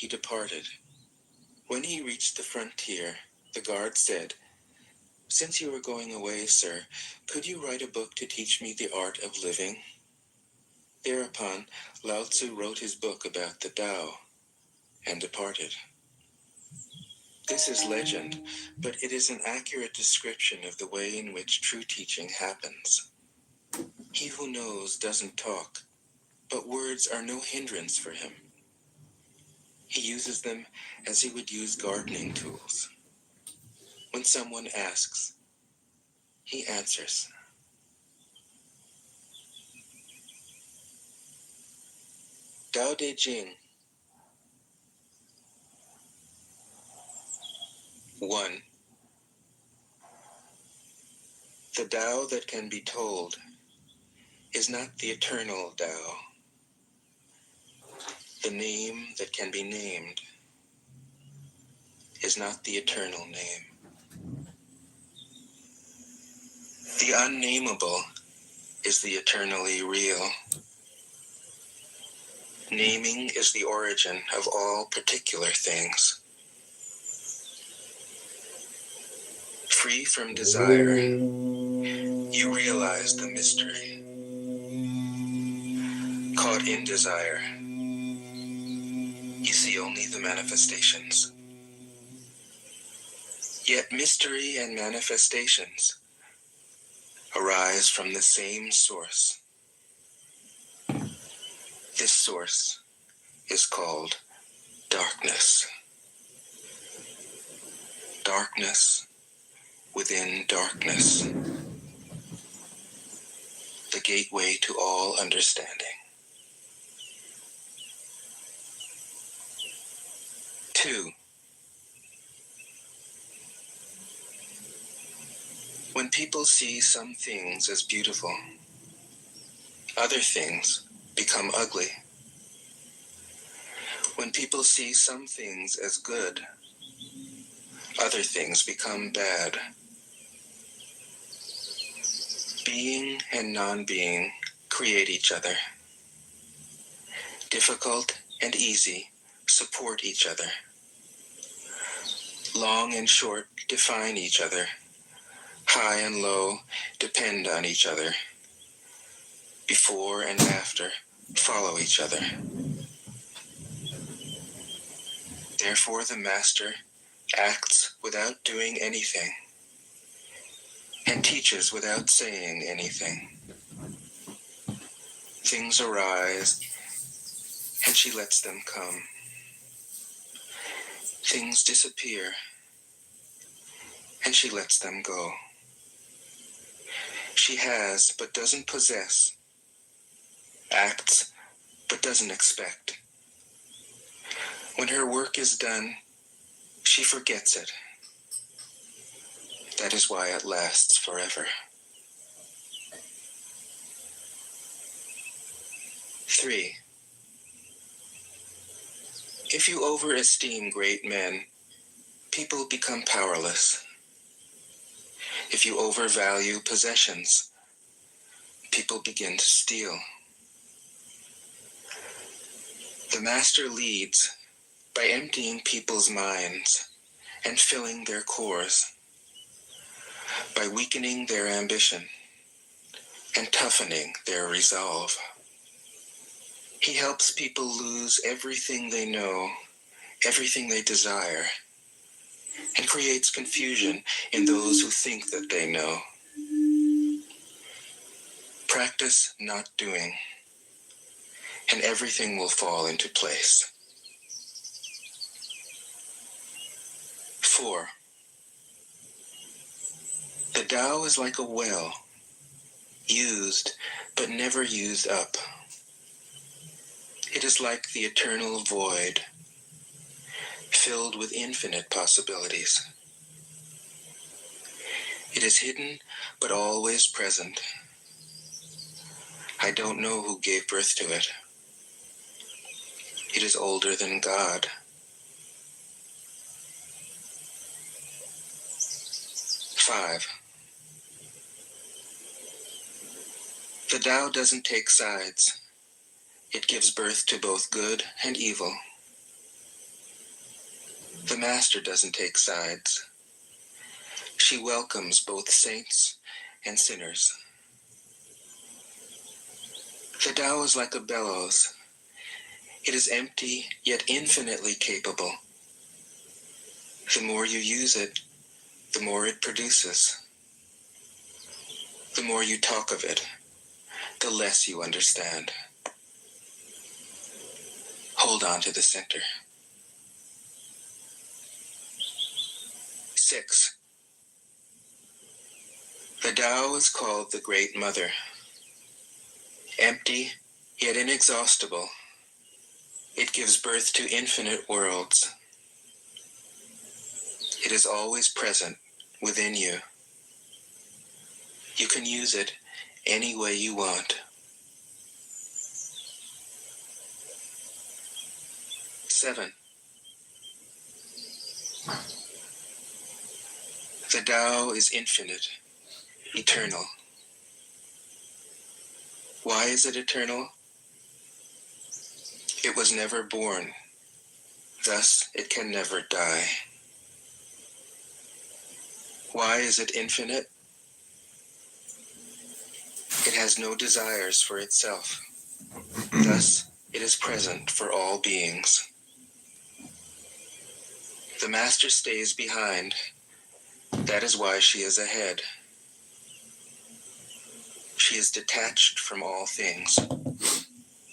he departed. When he reached the frontier, the guard said, "Since you are going away, sir, could you write a book to teach me the art of living?" Thereupon, Lao Tzu wrote his book about the Tao and departed. This is legend, but it is an accurate description of the way in which true teaching happens. He who knows doesn't talk, but words are no hindrance for him. He uses them as he would use gardening tools. When someone asks, he answers. Tao De Jing. 1. The Tao that can be told is not the eternal Tao. The name that can be named is not the eternal name. The unnameable is the eternally real. Naming is the origin of all particular things. Free from desire, you realize the mystery. Caught in desire, you see only the manifestations. Yet mystery and manifestations arise from the same source. This source is called darkness. Darkness within darkness. The gateway to all understanding. 2. When people see some things as beautiful, other things become ugly. When people see some things as good, other things become bad. Being and non-being create each other. Difficult and easy support each other. Long and short define each other. High and low depend on each other. Before and after follow each other. Therefore the master acts without doing anything and teaches without saying anything. Things arise and she lets them come. Things disappear and she lets them go. She has but doesn't possess, acts but doesn't expect. When her work is done, she forgets it. That is why it lasts forever. 3. If you overesteem great men, people become powerless. If you overvalue possessions, people begin to steal. The master leads by emptying people's minds and filling their cores, by weakening their ambition and toughening their resolve. He helps people lose everything they know, everything they desire, and creates confusion in those who think that they know. Practice not doing, and everything will fall into place. 4. The Tao is like a well, used but never used up. It is like the eternal void, filled with infinite possibilities. It is hidden but always present. I don't know who gave birth to it. It is older than God. 5. The Tao doesn't take sides. It gives birth to both good and evil. The Master doesn't take sides. She welcomes both saints and sinners. The Tao is like a bellows. It is empty, yet infinitely capable. The more you use it, the more it produces. The more you talk of it, the less you understand. Hold on to the center. 6. The Tao is called the Great Mother. Empty, yet inexhaustible, it gives birth to infinite worlds. It is always present within you. You can use it any way you want. 7. The Tao is infinite, eternal. Why is it eternal? It was never born, thus it can never die. Why is it infinite? It has no desires for itself, thus it is present for all beings. The Master stays behind. That is why she is ahead. She is detached from all things.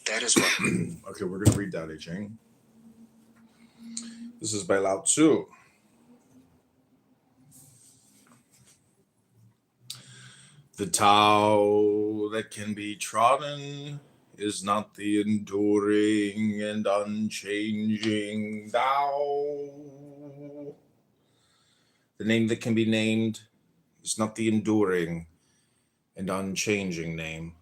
That is why. Okay, we're going to read that, I Ching. This is by Lao Tzu. The Tao that can be trodden is not the enduring and unchanging Tao. The name that can be named is not the enduring and unchanging name.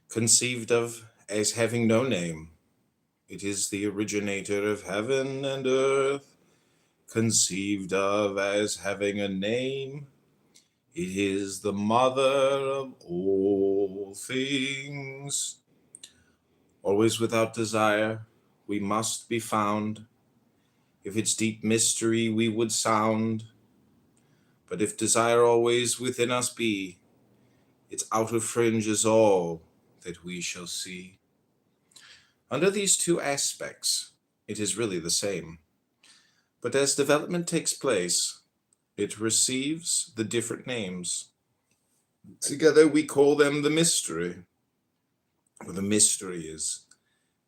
Conceived of as having no name, it is the originator of heaven and earth. Conceived of as having a name, it is the mother of all things. Always without desire, we must be found. If its deep mystery we would sound, but if desire always within us be, its outer fringe is all that we shall see. Under these two aspects, it is really the same. But as development takes place, it receives the different names. Together we call them the mystery. For the mystery is,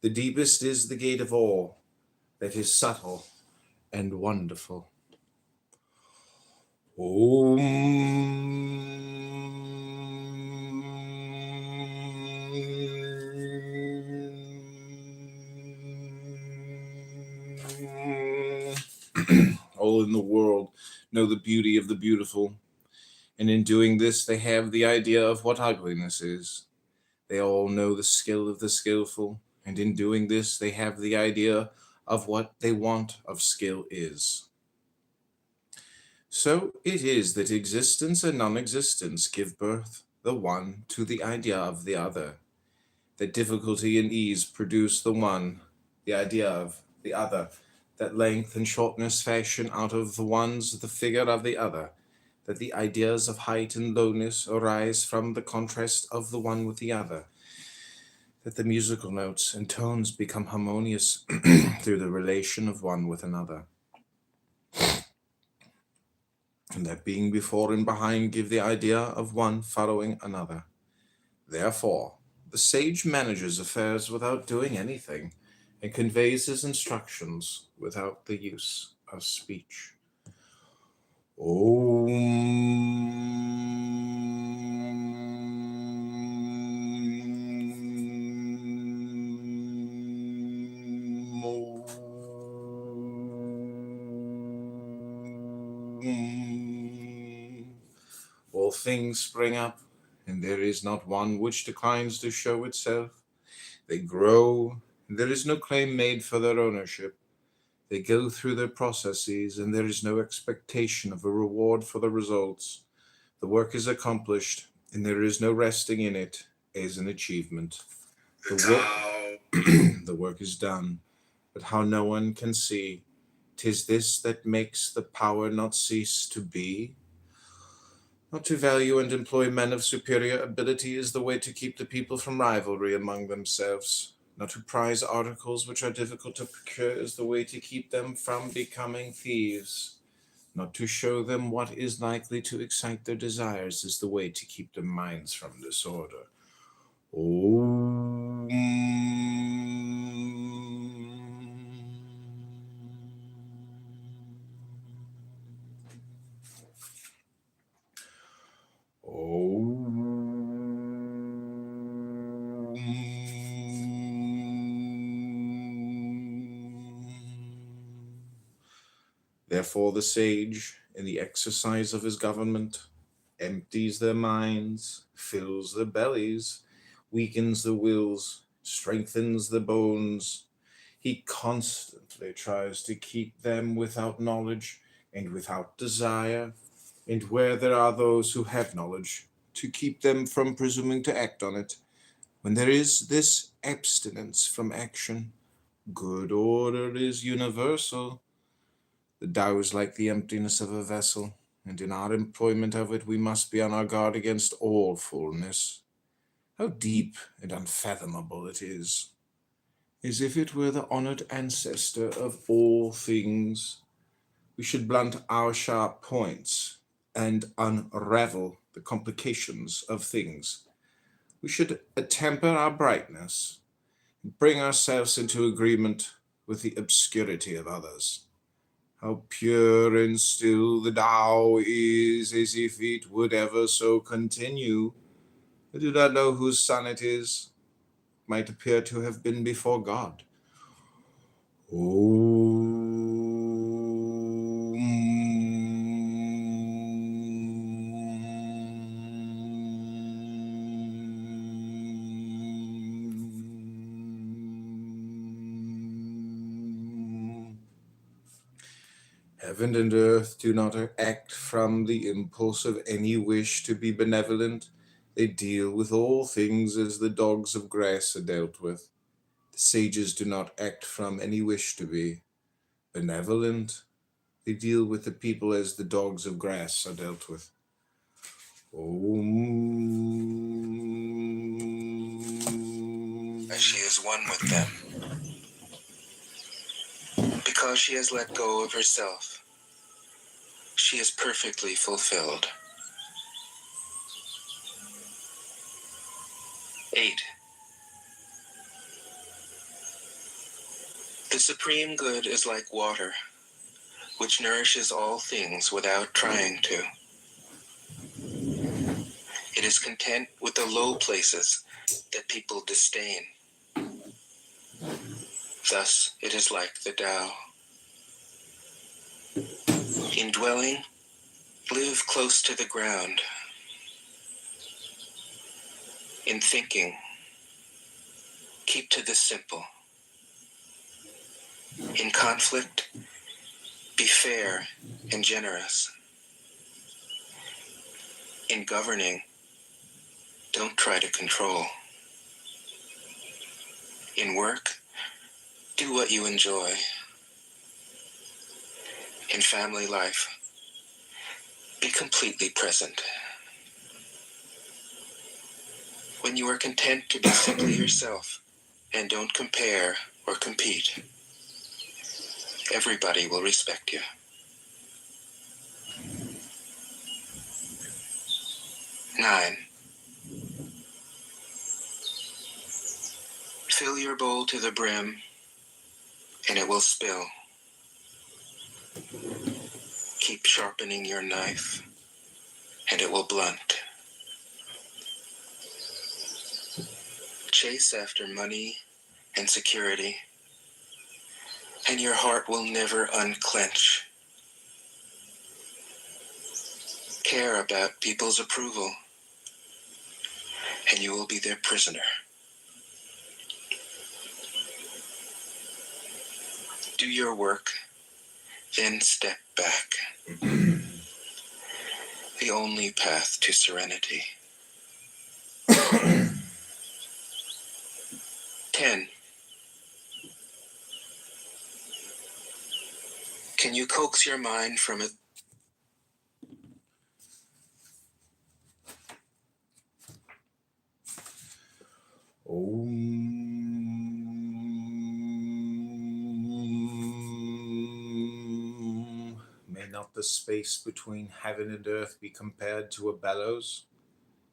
the deepest is the gate of all that is subtle and wonderful. All in the world know the beauty of the beautiful, and in doing this they have the idea of what ugliness is. They all know the skill of the skillful, and in doing this they have the idea of what they want of skill is. So it is that existence and non-existence give birth, the one to the idea of the other, that difficulty and ease produce the one, the idea of the other, that length and shortness fashion out of the one's the figure of the other, that the ideas of height and lowness arise from the contrast of the one with the other, that the musical notes and tones become harmonious through the relation of one with another, and that being before and behind give the idea of one following another. Therefore, the sage manages affairs without doing anything, and conveys his instructions without the use of speech. All things spring up, and there is not one which declines to show itself. They grow, and there is no claim made for their ownership. They go through their processes, and there is no expectation of a reward for the results. The work is accomplished, and there is no resting in it as an achievement. The work is done, but how no one can see 'Tis this that makes the power not cease to be. Not to value and employ men of superior ability is the way to keep the people from rivalry among themselves. Not to prize articles which are difficult to procure is the way to keep them from becoming thieves. Not to show them what is likely to excite their desires is the way to keep their minds from disorder. Om. Therefore the sage, in the exercise of his government, empties their minds, fills their bellies, weakens the wills, strengthens the bones. He constantly tries to keep them without knowledge and without desire, and where there are those who have knowledge, to keep them from presuming to act on it. When there is this abstinence from action, good order is universal. The Tao is like the emptiness of a vessel, and in our employment of it we must be on our guard against all fullness. How deep and unfathomable it is, as if it were the honored ancestor of all things. We should blunt our sharp points and unravel the complications of things. We should temper our brightness, and bring ourselves into agreement with the obscurity of others. How pure and still the Tao is, as if it would ever so continue. I do not know whose son it is. It might appear to have been before God. Heaven and earth do not act from the impulse of any wish to be benevolent. They deal with all things as the dogs of grass are dealt with. The sages do not act from any wish to be benevolent. They deal with the people as the dogs of grass are dealt with. As she is one with them, because she has let go of herself, she is perfectly fulfilled. 8. The supreme good is like water, which nourishes all things without trying to. It is content with the low places that people disdain. Thus, it is like the Tao. In dwelling, live close to the ground. In thinking, keep to the simple. In conflict, be fair and generous. In governing, don't try to control. In work, do what you enjoy. In family life, be completely present. When you are content to be simply yourself and don't compare or compete, everybody will respect you. 9. Fill your bowl to the brim, and it will spill. Keep sharpening your knife, and it will blunt. Chase after money and security, and your heart will never unclench. Care about people's approval, and you will be their prisoner. Do your work, then step back. The only path to serenity. 10. Can you coax your mind from it? May not the space between heaven and earth be compared to a bellows?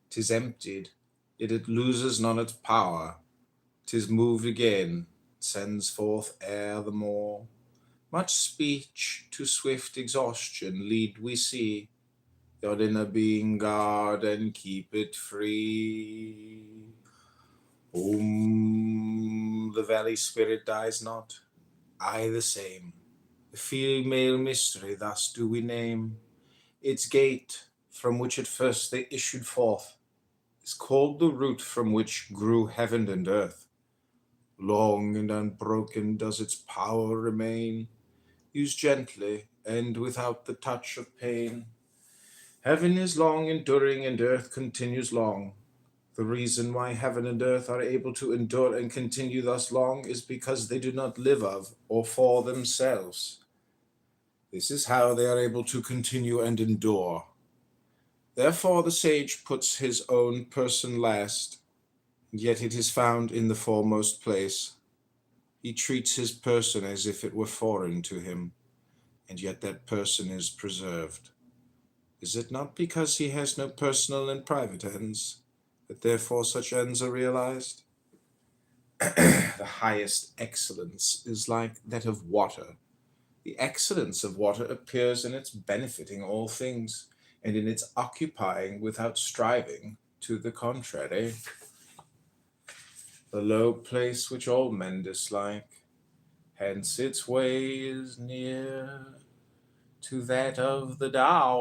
'Tis emptied, yet it loses not its power. 'Tis moved again, sends forth air the more. Much speech to swift exhaustion lead we see. Your inner being guard and keep it free. The valley spirit dies not, I the same. The female mystery thus do we name. Its gate, from which at first they issued forth, is called the root from which grew heaven and earth. Long and unbroken does its power remain, used gently and without the touch of pain. Heaven is long enduring and earth continues long. The reason why heaven and earth are able to endure and continue thus long is because they do not live of or for themselves. This is how they are able to continue and endure. Therefore the sage puts his own person last, and yet it is found in the foremost place. He treats his person as if it were foreign to him, and yet that person is preserved. Is it not because he has no personal and private ends, that therefore such ends are realized? The highest excellence is like that of water. The excellence of water appears in its benefiting all things, and in its occupying without striving to the contrary. The low place which all men dislike, hence its way is near to that of the Tao.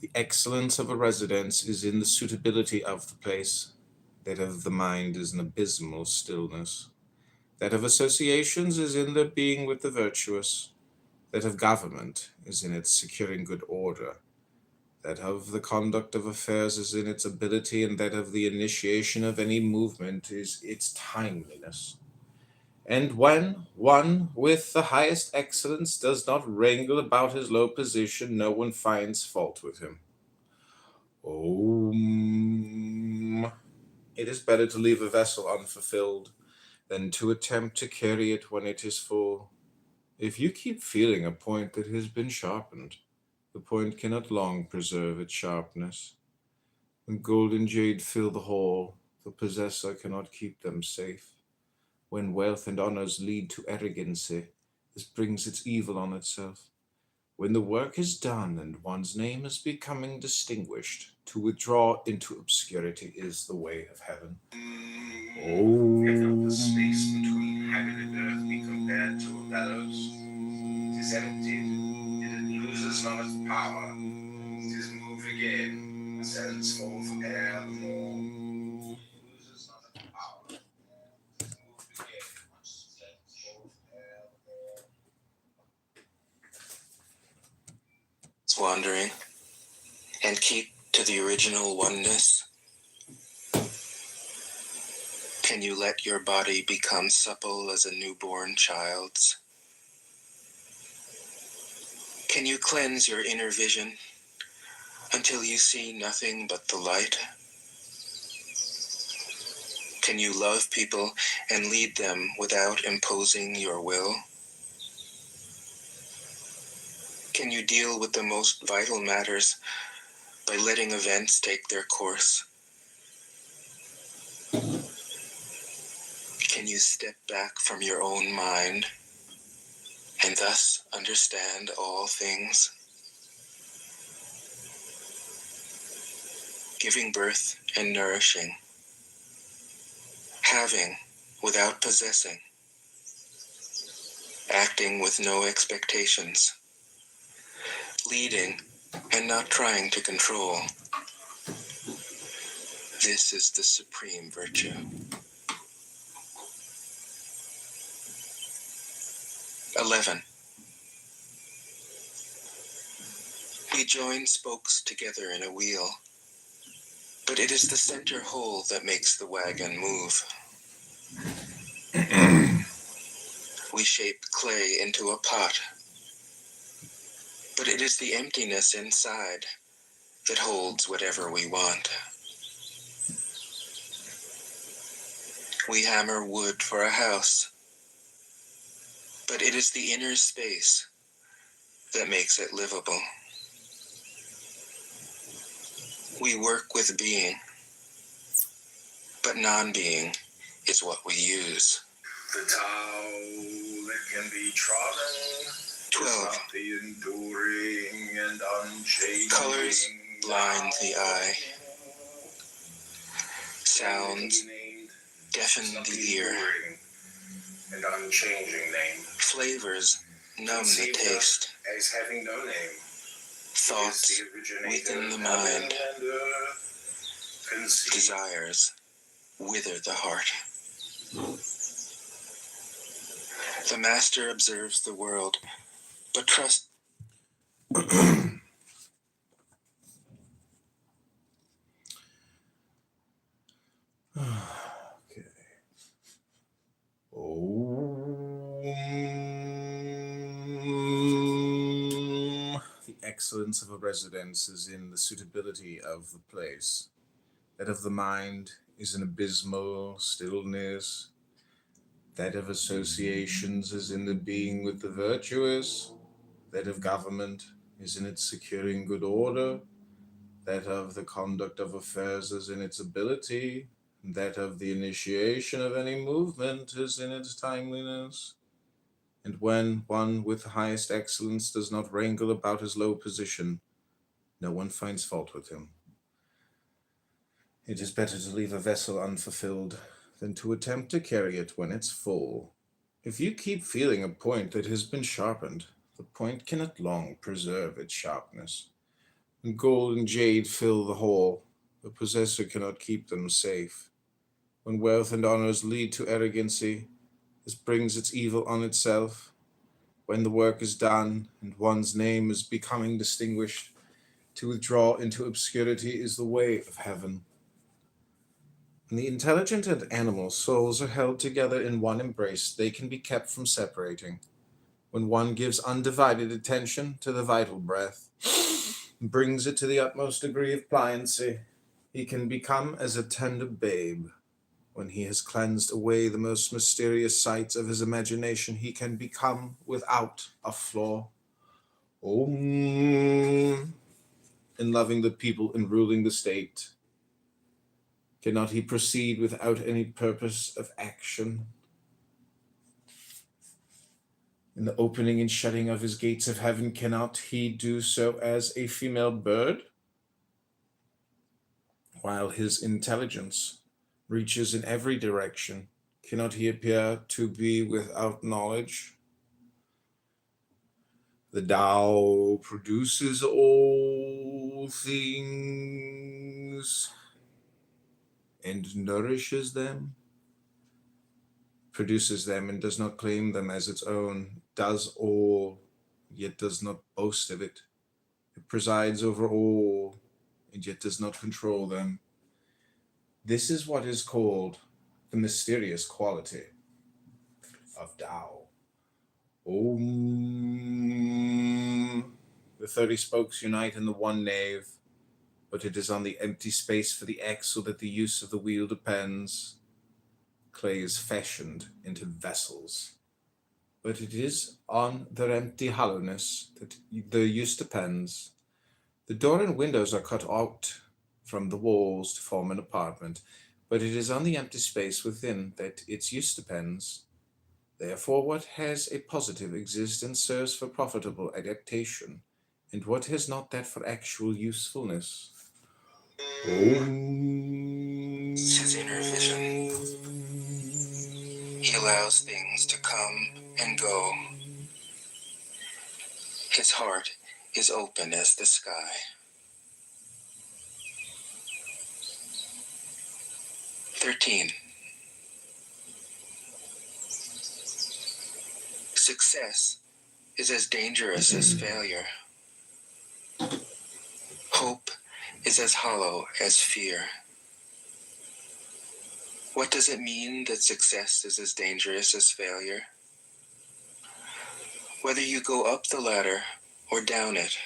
The excellence of a residence is in the suitability of the place. That of the mind is an abysmal stillness. That of associations is in their being with the virtuous. That of government is in its securing good order. That of the conduct of affairs is in its ability, and that of the initiation of any movement is its timeliness. And when one with the highest excellence does not wrangle about his low position, no one finds fault with him. It is better to leave a vessel unfulfilled than to attempt to carry it when it is full. If you keep feeling a point that has been sharpened, the point cannot long preserve its sharpness. When gold and jade fill the hall, the possessor cannot keep them safe. When wealth and honors lead to arrogancy, this brings its evil on itself. When the work is done and one's name is becoming distinguished, to withdraw into obscurity is the way of heaven. If not the space between heaven and earth be compared to a bellows, 'tis emptied, yet it loses not its power. 'Tis moved again, sends forth air the more. It loses not its power. 'Tis moved again, much sends forth air the more. It's wandering and keep to the original oneness. Can you let your body become supple as a newborn child's? Can you cleanse your inner vision until you see nothing but the light? Can you love people and lead them without imposing your will? Can you deal with the most vital matters by letting events take their course? Can you step back from your own mind and thus understand all things? Giving birth and nourishing, having without possessing, acting with no expectations, leading and not trying to control. This is the supreme virtue. 11. We join spokes together in a wheel. but it is the center hole that makes the wagon move. We shape clay into a pot, but it is the emptiness inside that holds whatever we want. We hammer wood for a house, but it is the inner space that makes it livable. We work with being, but non-being is what we use. The Tao that can be trodden 12. is not the enduring and unchanging. Colors blind the eye. Sounds deafen the ear. And unchanging name. Flavors numb the taste. As having no name. Thoughts within the mind. Desires wither the heart. The master observes the world, but trust. Okay. The excellence of a residence is in the suitability of the place. That of the mind is an abysmal stillness. That of associations is in the being with the virtuous. That of government is in its securing good order. That of the conduct of affairs is in its ability. That of the initiation of any movement is in its timeliness. And when one with the highest excellence does not wrangle about his low position, no one finds fault with him. It is better to leave a vessel unfulfilled than to attempt to carry it when it's full. If you keep feeling a point that has been sharpened, the point cannot long preserve its sharpness. When gold and jade fill the hole, the possessor cannot keep them safe. When wealth and honors lead to arrogancy, this brings its evil on itself. When the work is done and one's name is becoming distinguished, to withdraw into obscurity is the way of heaven. When the intelligent and animal souls are held together in one embrace, they can be kept from separating. When one gives undivided attention to the vital breath, and brings it to the utmost degree of pliancy, he can become as a tender babe. When he has cleansed away the most mysterious sights of his imagination, he can become without a flaw. Om. In loving the people and ruling the state, cannot he proceed without any purpose of action? In the opening and shutting of his gates of heaven, cannot he do so as a female bird? While his intelligence reaches in every direction, cannot he appear to be without knowledge? The Tao produces all things and nourishes them, produces them and does not claim them as its own, does all, yet does not boast of it. It presides over all, and yet does not control them. This is what is called the mysterious quality of Tao. Om. The 30 spokes unite in the one nave, but it is on the empty space for the axle that the use of the wheel depends. Clay is fashioned into vessels, but it is on their empty hollowness that their use depends. The door and windows are cut out from the walls to form an apartment, but it is on the empty space within that its use depends. Therefore, what has a positive existence serves for profitable adaptation, and what has not that for actual usefulness. It's his inner vision. He allows things to come and go. His heart is open as the sky. 13. Success is as dangerous as failure. Hope is as hollow as fear. What does it mean that success is as dangerous as failure? Whether you go up the ladder or down it,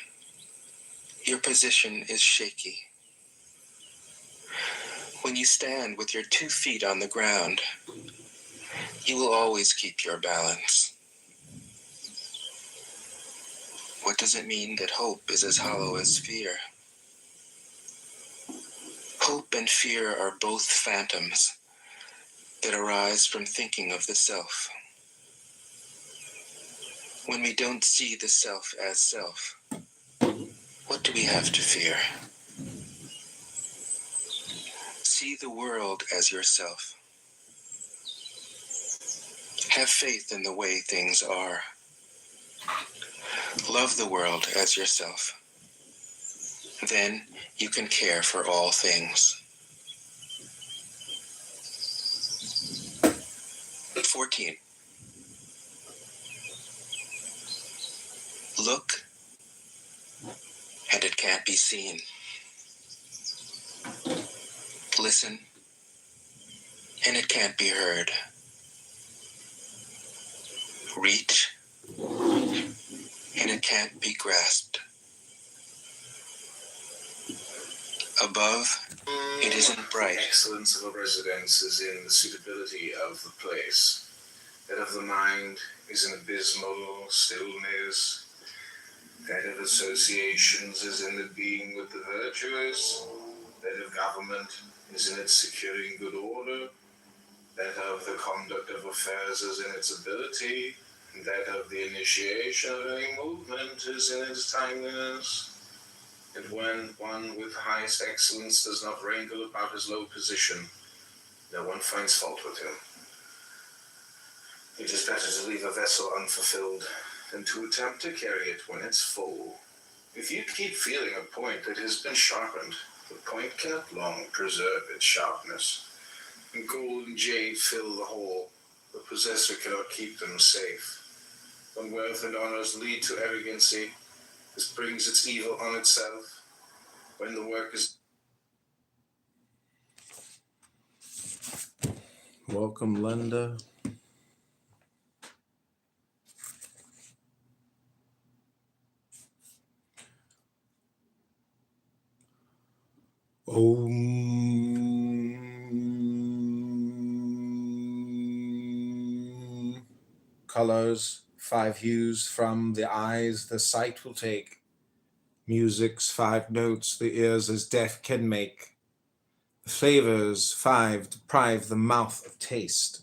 your position is shaky. When you stand with your 2 feet on the ground, you will always keep your balance. What does it mean that hope is as hollow as fear? Hope and fear are both phantoms that arise from thinking of the self. When we don't see the self as self, what do we have to fear? See the world as yourself. Have faith in the way things are. Love the world as yourself. Then you can care for all things. 14. Look, and it can't be seen. Listen, and it can't be heard. Reach, and it can't be grasped. Above, it isn't bright. The excellence of a residence is in the suitability of the place. That of the mind is an abysmal stillness. That of associations is in the being with the virtuous. That of government is in its securing good order. That of the conduct of affairs is in its ability. And that of the initiation of any movement is in its timeliness. And when one with highest excellence does not wrangle about his low position, no one finds fault with him. It is better to leave a vessel unfulfilled than to attempt to carry it when it's full. If you keep feeling a point that has been sharpened, the point cannot long preserve its sharpness. And gold and jade fill the hole, the possessor cannot keep them safe. When wealth and honors lead to arrogancy, this brings its evil on itself. When the work is... Welcome, Linda. Colors, 5 hues from the eyes the sight will take. Music's 5 notes the ears as deaf can make. The flavors 5 deprive the mouth of taste.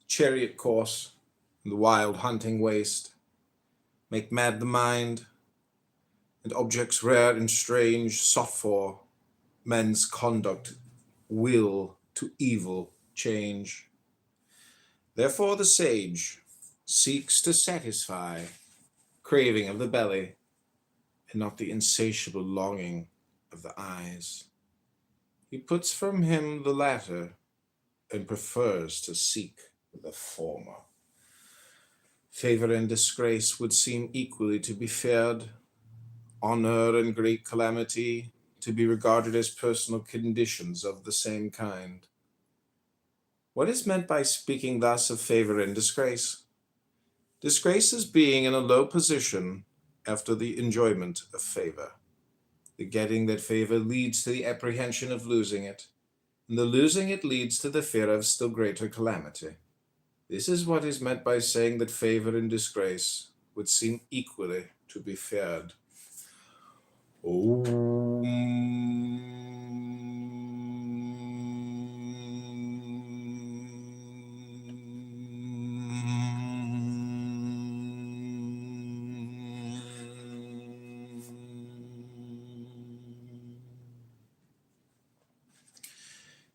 Chariot course, and the wild hunting waste, make mad the mind, and objects rare and strange sought for, men's conduct will to evil change. Therefore the sage seeks to satisfy craving of the belly, and not the insatiable longing of the eyes. He puts from him the latter, and prefers to seek the former. Favor and disgrace would seem equally to be feared, honor and great calamity to be regarded as personal conditions of the same kind. What is meant by speaking thus of favor and disgrace? Disgrace is being in a low position after the enjoyment of favor. The getting that favor leads to the apprehension of losing it, and the losing it leads to the fear of still greater calamity. This is what is meant by saying that favor and disgrace would seem equally to be feared.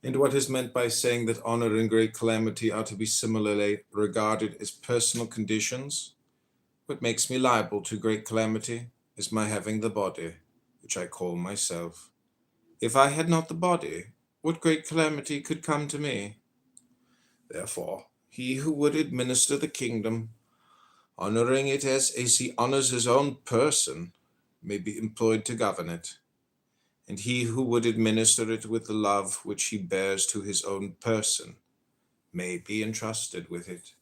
And what is meant by saying that honor and great calamity are to be similarly regarded as personal conditions? What makes me liable to great calamity is my having the body, which I call myself. If I had not the body, what great calamity could come to me? Therefore, he who would administer the kingdom, honoring it as he honors his own person, may be employed to govern it. and he who would administer it with the love which he bears to his own person may be entrusted with it.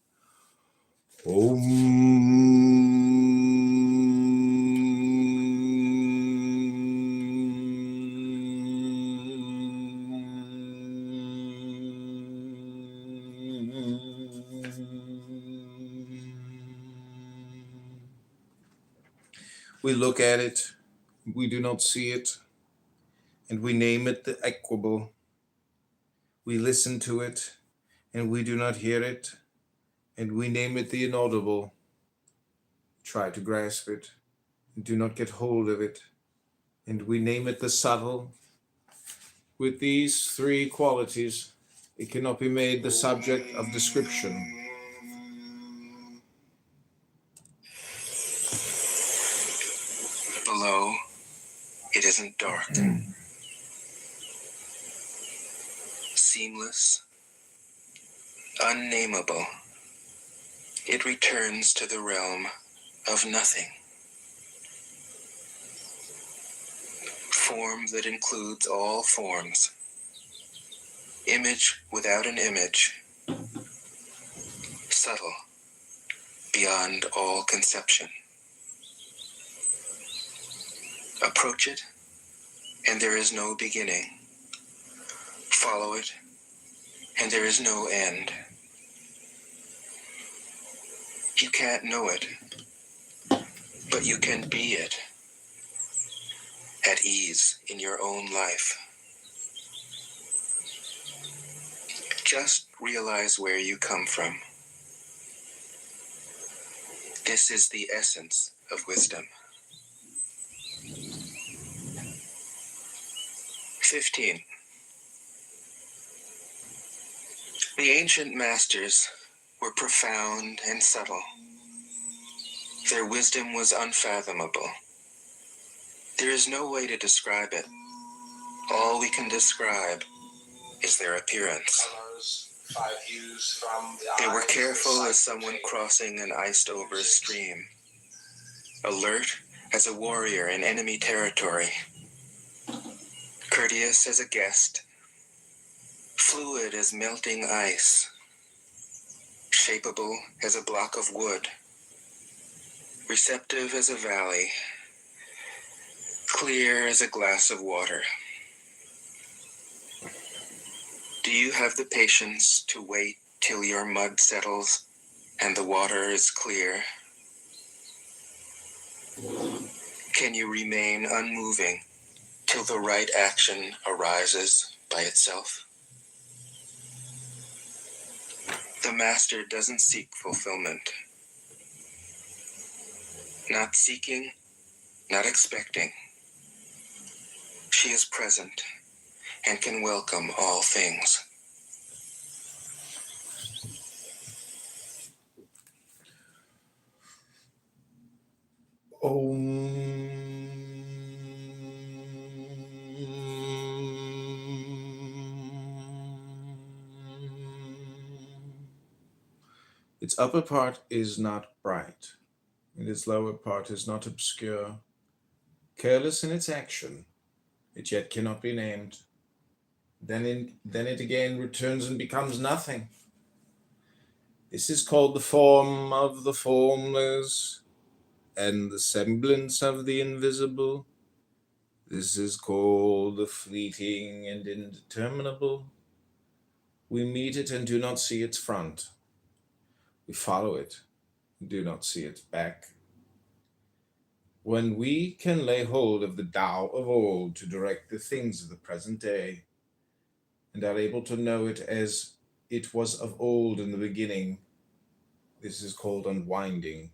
We look at it, we do not see it, and we name it the equable. We listen to it, and we do not hear it, and we name it the inaudible. Try to grasp it, and do not get hold of it, and we name it the subtle. With these three qualities, it cannot be made the subject of description. Below, it isn't dark. Seamless, unnameable. It returns to the realm of nothing. Form that includes all forms. Image without an image. Subtle, beyond all conception. Approach it, and there is no beginning. Follow it, and there is no end. You can't know it, but you can be it, at ease in your own life. Just realize where you come from. This is the essence of wisdom. 15. The ancient masters were profound and subtle. Their wisdom was unfathomable. There is no way to describe it. All we can describe is their appearance. They were careful as someone crossing an iced-over stream, alert as a warrior in enemy territory, courteous as a guest, fluid as melting ice, shapeable as a block of wood, receptive as a valley, clear as a glass of water. Do you have the patience to wait till your mud settles and the water is clear? Can you remain unmoving till the right action arises by itself? The master doesn't seek fulfillment. Not seeking, not expecting. She is present and can welcome all things. Its upper part is not bright, and its lower part is not obscure. Careless in its action, it yet cannot be named. Then it again returns and becomes nothing. This is called the form of the formless and the semblance of the invisible. This is called the fleeting and indeterminable. We meet it and do not see its front. We follow it and do not see its back. When we can lay hold of the Tao of old to direct the things of the present day, and are able to know it as it was of old in the beginning, this is called unwinding.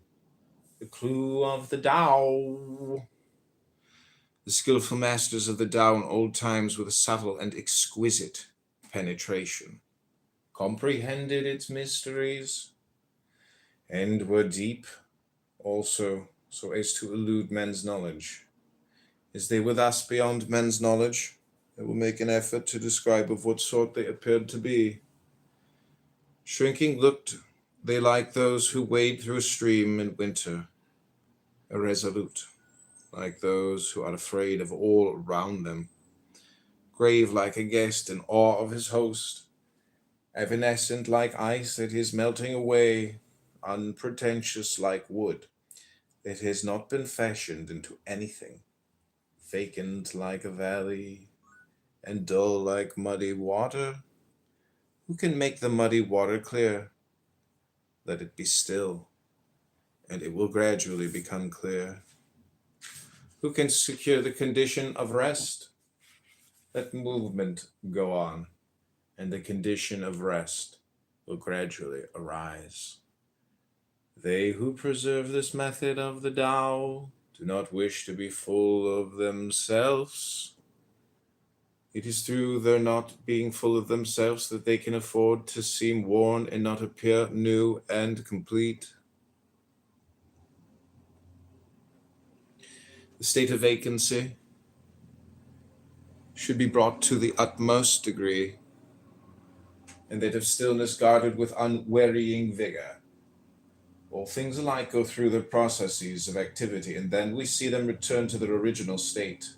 The clue of the Tao. The skillful masters of the Tao in old times with a subtle and exquisite penetration comprehended its mysteries and were deep also, so as to elude men's knowledge. Is they with us beyond men's knowledge? They will make an effort to describe of what sort they appeared to be. Shrinking looked they like those who wade through a stream in winter, irresolute, like those who are afraid of all around them. grave like a guest in awe of his host, evanescent like ice that is melting away, unpretentious like wood that has not been fashioned into anything, vacant like a valley, and dull like muddy water. Who can make the muddy water clear? Let it be still, and it will gradually become clear. Who can secure the condition of rest? Let movement go on, and the condition of rest will gradually arise. They who preserve this method of the Tao do not wish to be full of themselves. It is through their not being full of themselves that they can afford to seem worn and not appear new and complete. The state of vacancy should be brought to the utmost degree, and that of stillness guarded with unwearying vigor. All things alike go through the processes of activity, and then we see them return to their original state.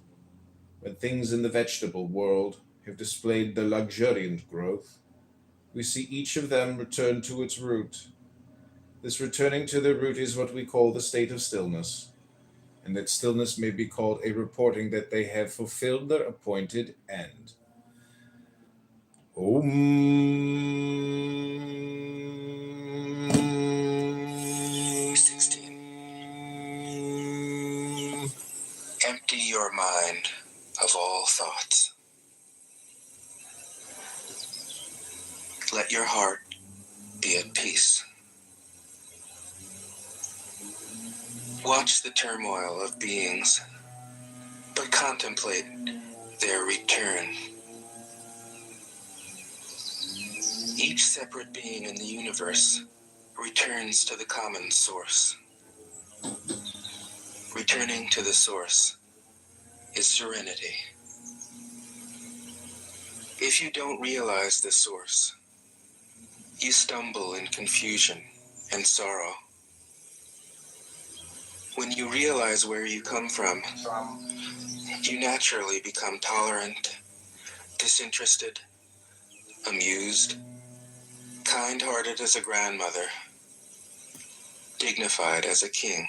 When things in the vegetable world have displayed their luxuriant growth, we see each of them return to its root. This returning to their root is what we call the state of stillness, and that stillness may be called a reporting that they have fulfilled their appointed end. Om. 16. Empty your mind of all thoughts. Let your heart be at peace. Watch the turmoil of beings, but contemplate their return. Each separate being in the universe returns to the common source. Returning to the source is serenity. If you don't realize the source, you stumble in confusion and sorrow. When you realize where you come from, you naturally become tolerant, disinterested, amused, kind-hearted as a grandmother, dignified as a king.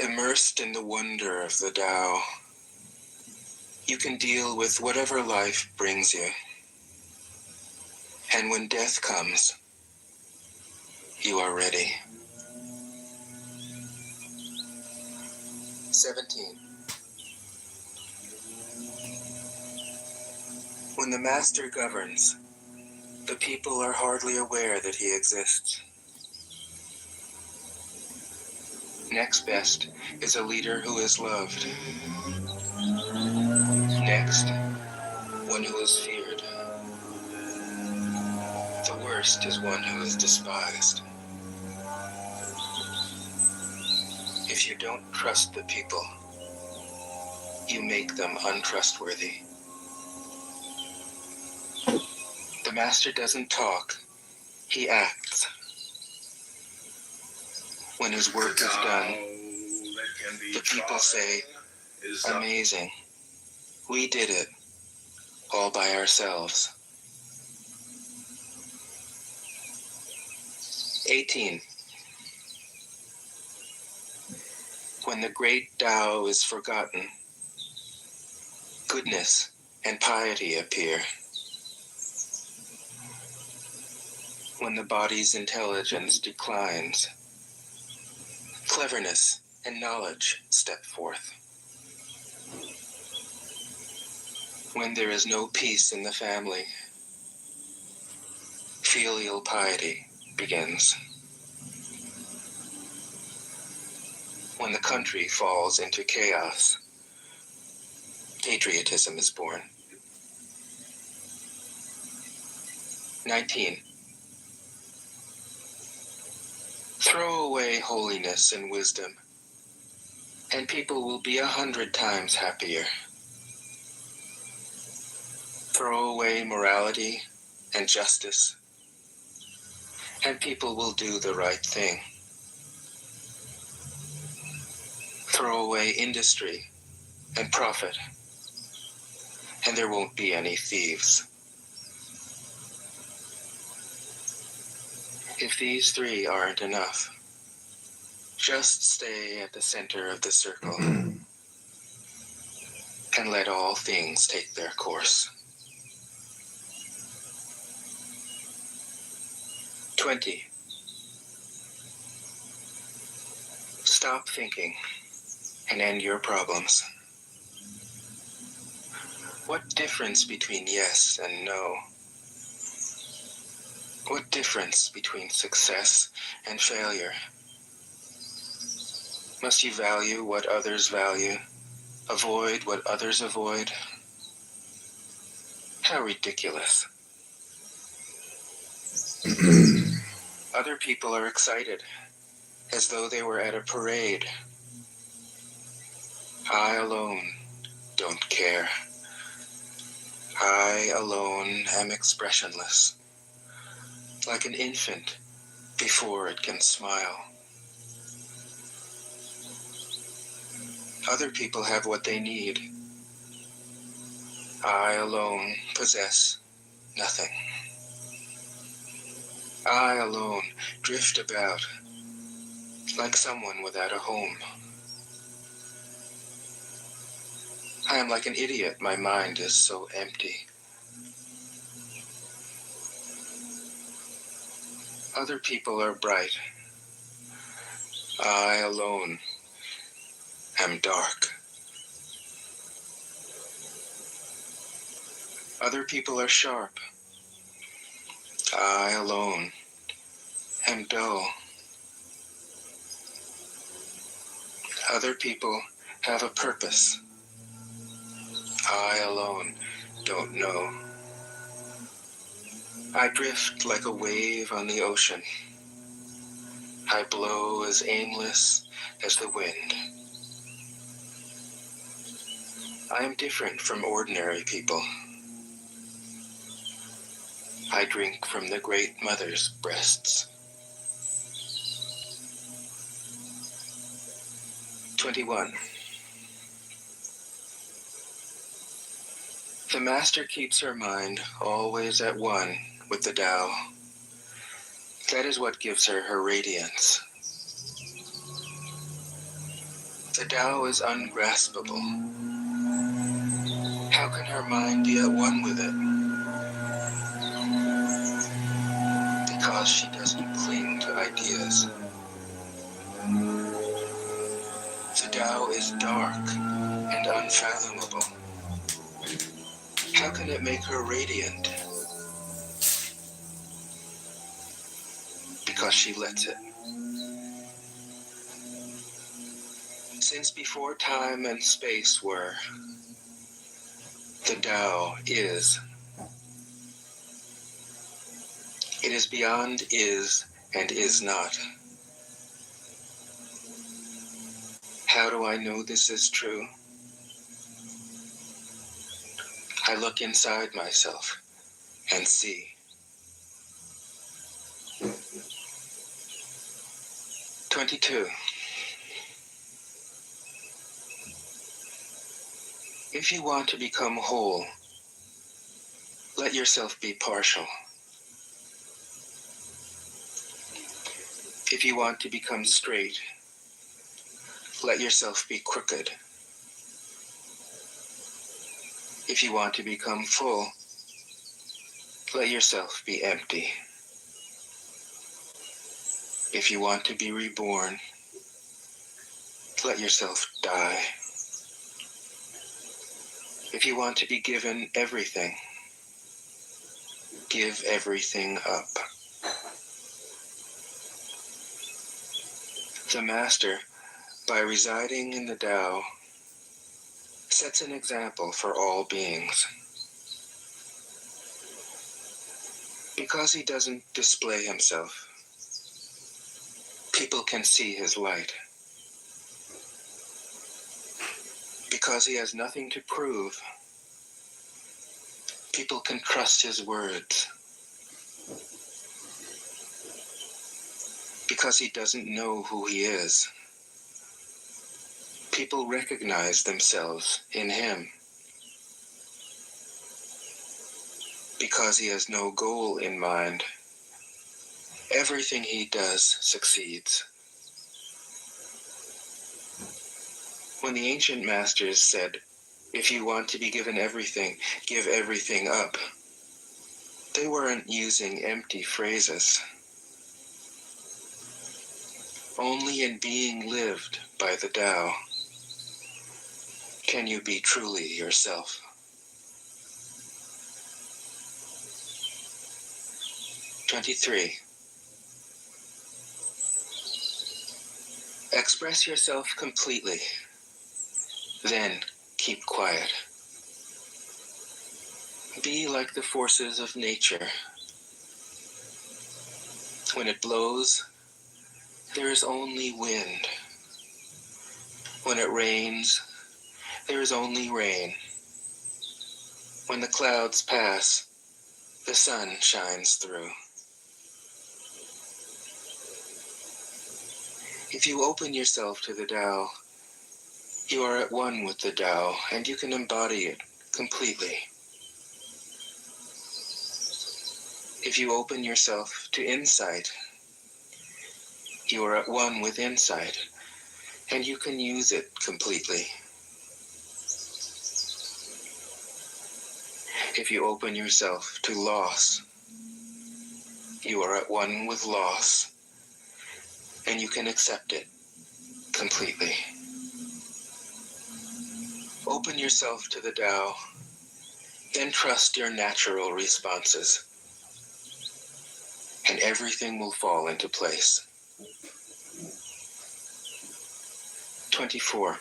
Immersed in the wonder of the Tao, you can deal with whatever life brings you. And when death comes, you are ready. 17. When the master governs, the people are hardly aware that he exists. Next best is a leader who is loved. Next, one who is feared. The worst is one who is despised. If you don't trust the people, you make them untrustworthy. The master doesn't talk, he acts. When his work is done, the people say, "Amazing, we did it, all by ourselves." 18. When the great Tao is forgotten, goodness and piety appear. When the body's intelligence declines, cleverness and knowledge step forth. When there is no peace in the family, filial piety begins. When the country falls into chaos, patriotism is born. 19. Throw away holiness and wisdom, and people will be 100 times happier. Throw away morality and justice, and people will do the right thing. Throw away industry and profit, and there won't be any thieves. If these three aren't enough, just stay at the center of the circle and let all things take their course. 20. Stop thinking and end your problems. What difference between yes and no? What difference between success and failure? Must you value what others value, avoid what others avoid? How ridiculous. Other people are excited, as though they were at a parade. I alone don't care. I alone am expressionless, like an infant before it can smile. Other people have what they need. I alone possess nothing. I alone drift about, like someone without a home. I am like an idiot, my mind is so empty. Other people are bright. I alone am dark. Other people are sharp. I alone am dull. Other people have a purpose. I alone don't know. I drift like a wave on the ocean. I blow as aimless as the wind. I am different from ordinary people. I drink from the Great Mother's breasts. 21. The Master keeps her mind always at one with the Tao. That is what gives her her radiance. The Tao is ungraspable. How can her mind be at one with it? Because she doesn't cling to ideas. The Tao is dark and unfathomable. How can it make her radiant? Because she lets it. Since before time and space were, the Tao is. It is beyond is and is not. How do I know this is true? I look inside myself and see. 22. If you want to become whole, let yourself be partial. If you want to become straight, let yourself be crooked. If you want to become full, let yourself be empty. If you want to be reborn, let yourself die. If you want to be given everything, give everything up. The Master, by residing in the Tao, sets an example for all beings. Because he doesn't display himself, people can see his light. Because he has nothing to prove, people can trust his words. Because he doesn't know who he is, people recognize themselves in him. Because he has no goal in mind, everything he does succeeds. When the ancient masters said, "If you want to be given everything, give everything up," they weren't using empty phrases. Only in being lived by the Tao can you be truly yourself. 23. Express yourself completely, then keep quiet. Be like the forces of nature. When it blows, there is only wind. When it rains, there is only rain. When the clouds pass, the sun shines through. If you open yourself to the Tao, you are at one with the Tao, and you can embody it completely. If you open yourself to insight, you are at one with insight, and you can use it completely. If you open yourself to loss, you are at one with loss, and you can accept it completely. Open yourself to the Tao, then trust your natural responses, and everything will fall into place. 24.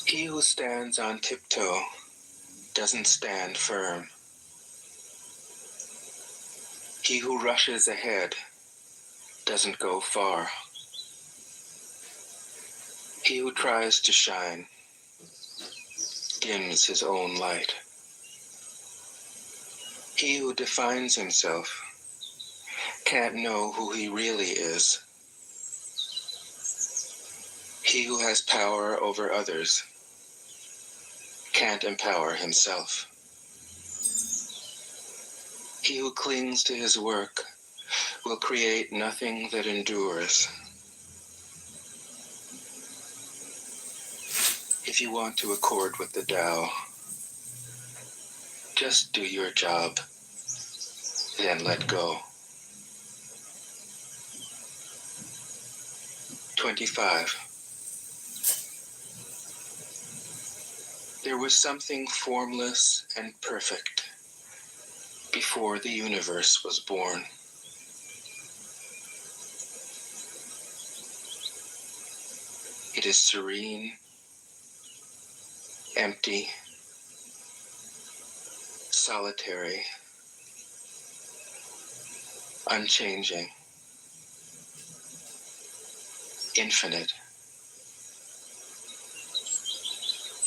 He who stands on tiptoe doesn't stand firm. He who rushes ahead doesn't go far. He who tries to shine dims his own light. He who defines himself can't know who he really is. He who has power over others can't empower himself. He who clings to his work will create nothing that endures. If you want to accord with the Tao, just do your job, then let go. 25. There was something formless and perfect before the universe was born. It is serene, empty, solitary, unchanging, infinite,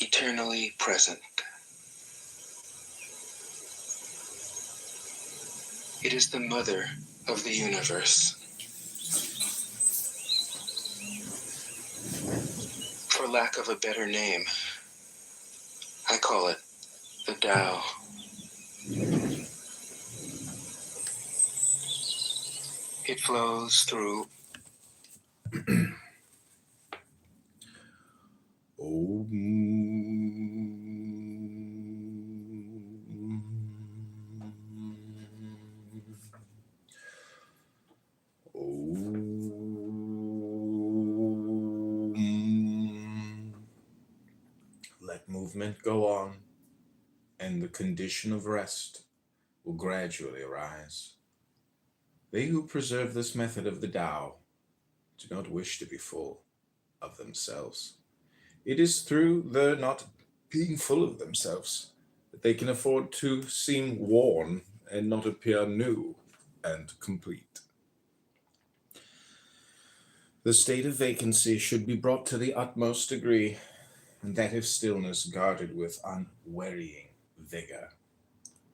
eternally present. It is the mother of the universe. For lack of a better name, I call it the Tao. It flows through Let movement go on, and the condition of rest will gradually arise. They who preserve this method of the Tao do not wish to be full of themselves. It is through their not being full of themselves that they can afford to seem worn and not appear new and complete. The state of vacancy should be brought to the utmost degree, and that of stillness guarded with unwearying vigor.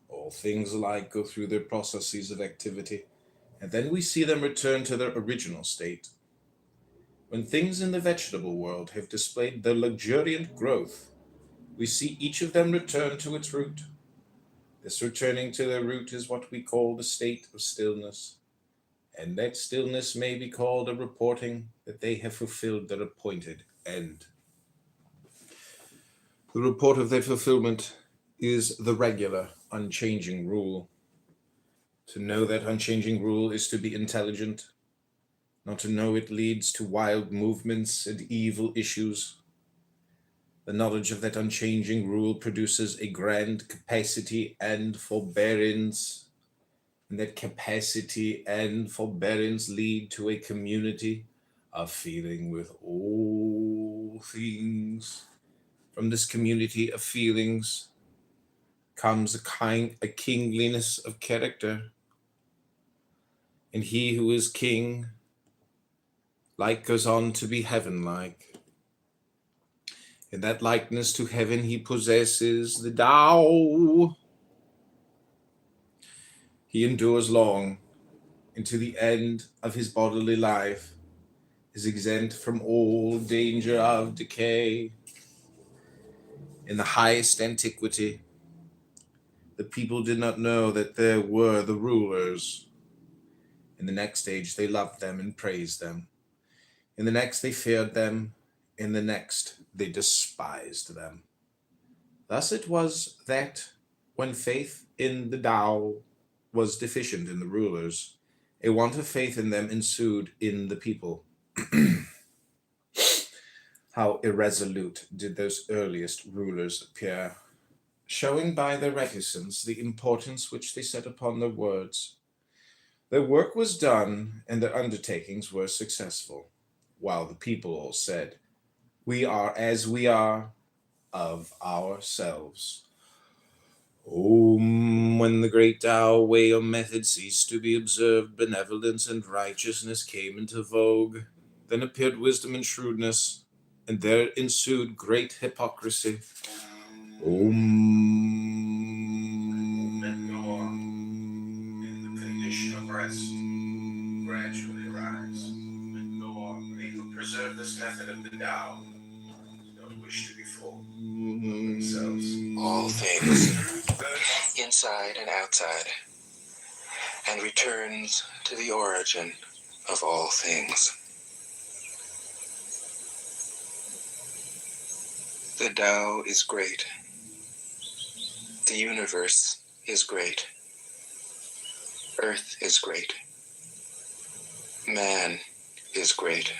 All things alike go through their processes of activity, and then we see them return to their original state. When things in the vegetable world have displayed their luxuriant growth, we see each of them return to its root. This returning to their root is what we call the state of stillness, and that stillness may be called a reporting that they have fulfilled their appointed end. The report of their fulfillment is the regular, unchanging rule. To know that unchanging rule is to be intelligent. Not to know it leads to wild movements and evil issues. The knowledge of that unchanging rule produces a grand capacity and forbearance, and that capacity and forbearance lead to a community of feeling with all things. From this community of feelings comes a kingliness of character, and he who is king like goes on to be heaven-like. In that likeness to heaven he possesses the Tao. He endures long, and to the end of his bodily life is exempt from all danger of decay. In the highest antiquity, the people did not know that there were the rulers. In the next age, they loved them and praised them. In the next, they feared them. In the next, they despised them. Thus it was that when faith in the Tao was deficient in the rulers, a want of faith in them ensued in the people. How irresolute did those earliest rulers appear, showing by their reticence the importance which they set upon their words. Their work was done, and their undertakings were successful, while the people all said, "We are as we are of ourselves." When the great Tao way or method ceased to be observed, benevolence and righteousness came into vogue. Then appeared wisdom and shrewdness, and there ensued great hypocrisy. In the condition of rest, gradually rise and go on. They who preserve this method of the Tao don't wish to be full of themselves. All things, inside and outside, and returns to the origin of all things. The Tao is great. The universe is great. Earth is great. Man is great.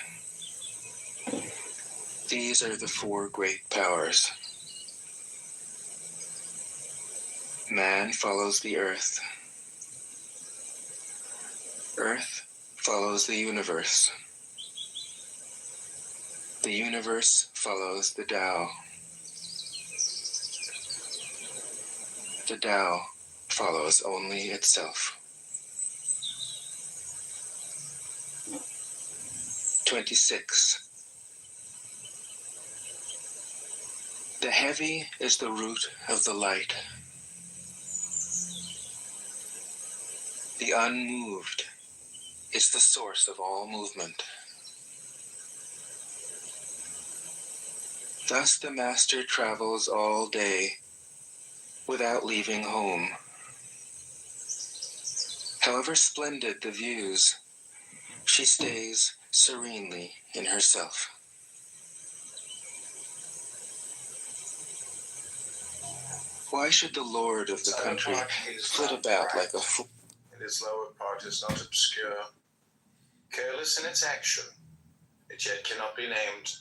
These are the four great powers. Man follows the earth. Earth follows the universe. The universe follows the Tao. The Tao follows only itself. 26. The heavy is the root of the light. The unmoved is the source of all movement. Thus the master travels all day without leaving home. However splendid the views, she stays serenely in herself. Why should the lord of the country flit about like a fool? And its lower part is not obscure, careless in its action, it yet cannot be named.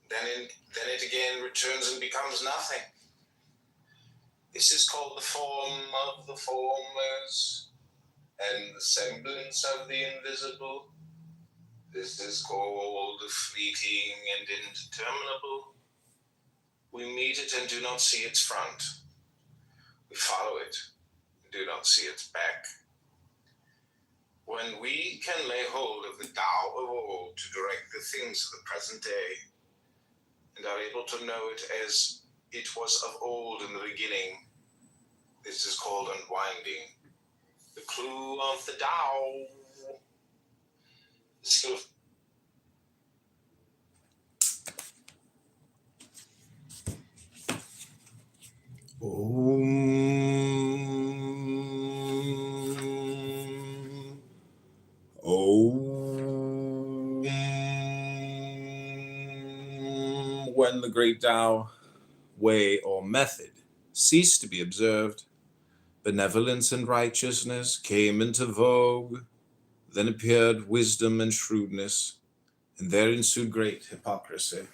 Then it again returns and becomes nothing. This is called the form of the formless, and the semblance of the invisible. This is called the fleeting and indeterminable. We meet it and do not see its front. We follow it and do not see its back. When we can lay hold of the Tao of all to direct the things of the present day, and are able to know it as it was of old in the beginning, this is called unwinding. The clue of the Tao. The skill of when the great Tao, way, or method ceased to be observed, benevolence and righteousness came into vogue. Then appeared wisdom and shrewdness, and there ensued great hypocrisy.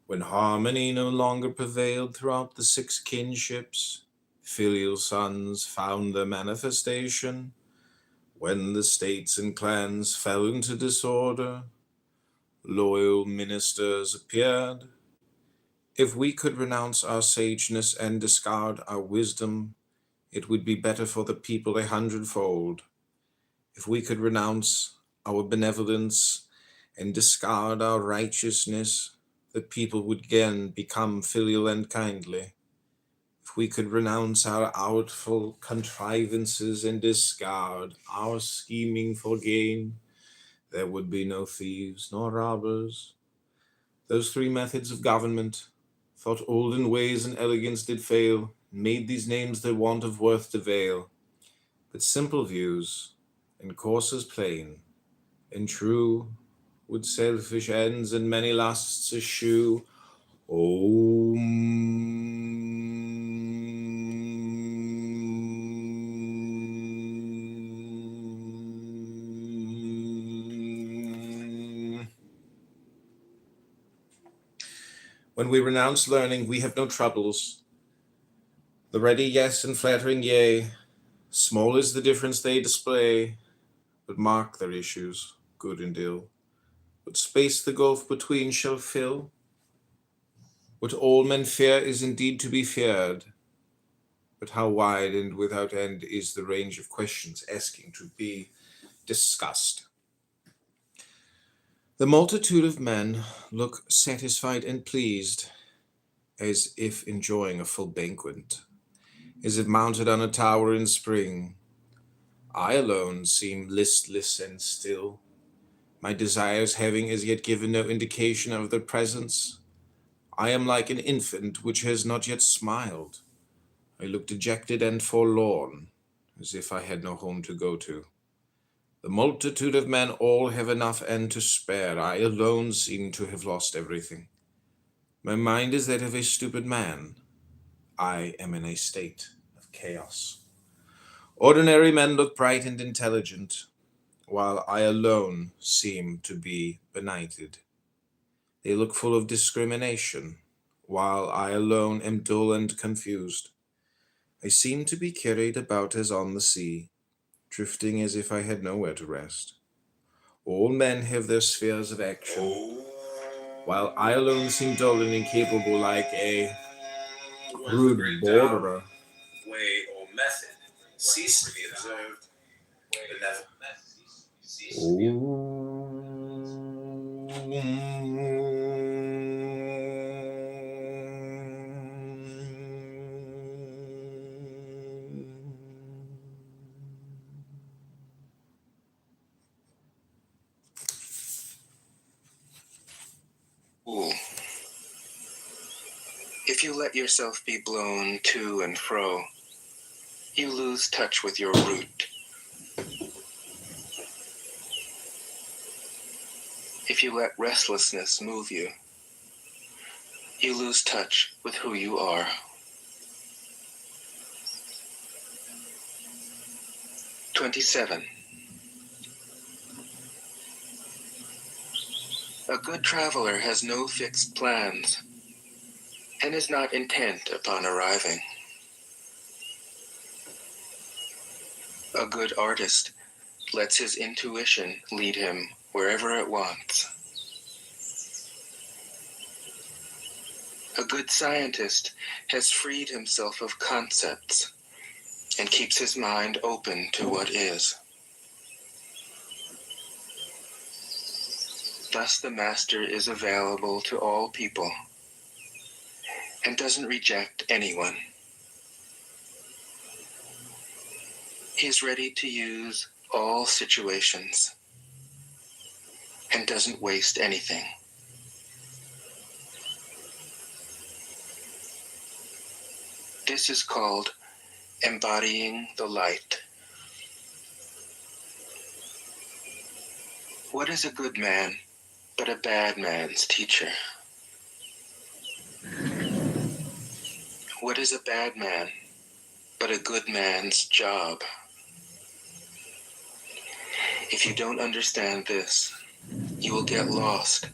When harmony no longer prevailed throughout the 6 kinships, filial sons found their manifestation. When the states and clans fell into disorder, loyal ministers appeared. If we could renounce our sageness and discard our wisdom, it would be better for the people 100-fold. If we could renounce our benevolence and discard our righteousness, the people would again become filial and kindly. If we could renounce our artful contrivances and discard our scheming for gain, there would be no thieves nor robbers. Those 3 methods of government, thought olden ways and elegance did fail, made these names their want of worth to veil. But simple views, and courses plain, and true, would selfish ends and many lusts eschew. When we renounce learning, we have no troubles. The ready yes and flattering yea, small is the difference they display, but mark their issues, good and ill. What space the gulf between shall fill? What all men fear is indeed to be feared, but how wide and without end is the range of questions asking to be discussed. The multitude of men look satisfied and pleased, as if enjoying a full banquet, as if mounted on a tower in spring. I alone seem listless and still, my desires having as yet given no indication of their presence. I am like an infant which has not yet smiled. I look dejected and forlorn, as if I had no home to go to. The multitude of men all have enough and to spare. I alone seem to have lost everything. My mind is that of a stupid man. I am in a state of chaos. Ordinary men look bright and intelligent, while I alone seem to be benighted. They look full of discrimination, while I alone am dull and confused. I seem to be carried about as on the sea, drifting as if I had nowhere to rest. All men have their spheres of action, while I alone seem dull and incapable like a rude borderer. Way or method cease to be observed. Ooh. If you let yourself be blown to and fro, you lose touch with your root. If you let restlessness move you, you lose touch with who you are. "27. A good traveler has no fixed plans and is not intent upon arriving. A good artist lets his intuition lead him wherever it wants. A good scientist has freed himself of concepts and keeps his mind open to what is. Thus the master is available to all people and doesn't reject anyone. He is ready to use all situations and doesn't waste anything. This is called embodying the light. What is a good man but a bad man's teacher? What is a bad man but a good man's job? If you don't understand this, you will get lost,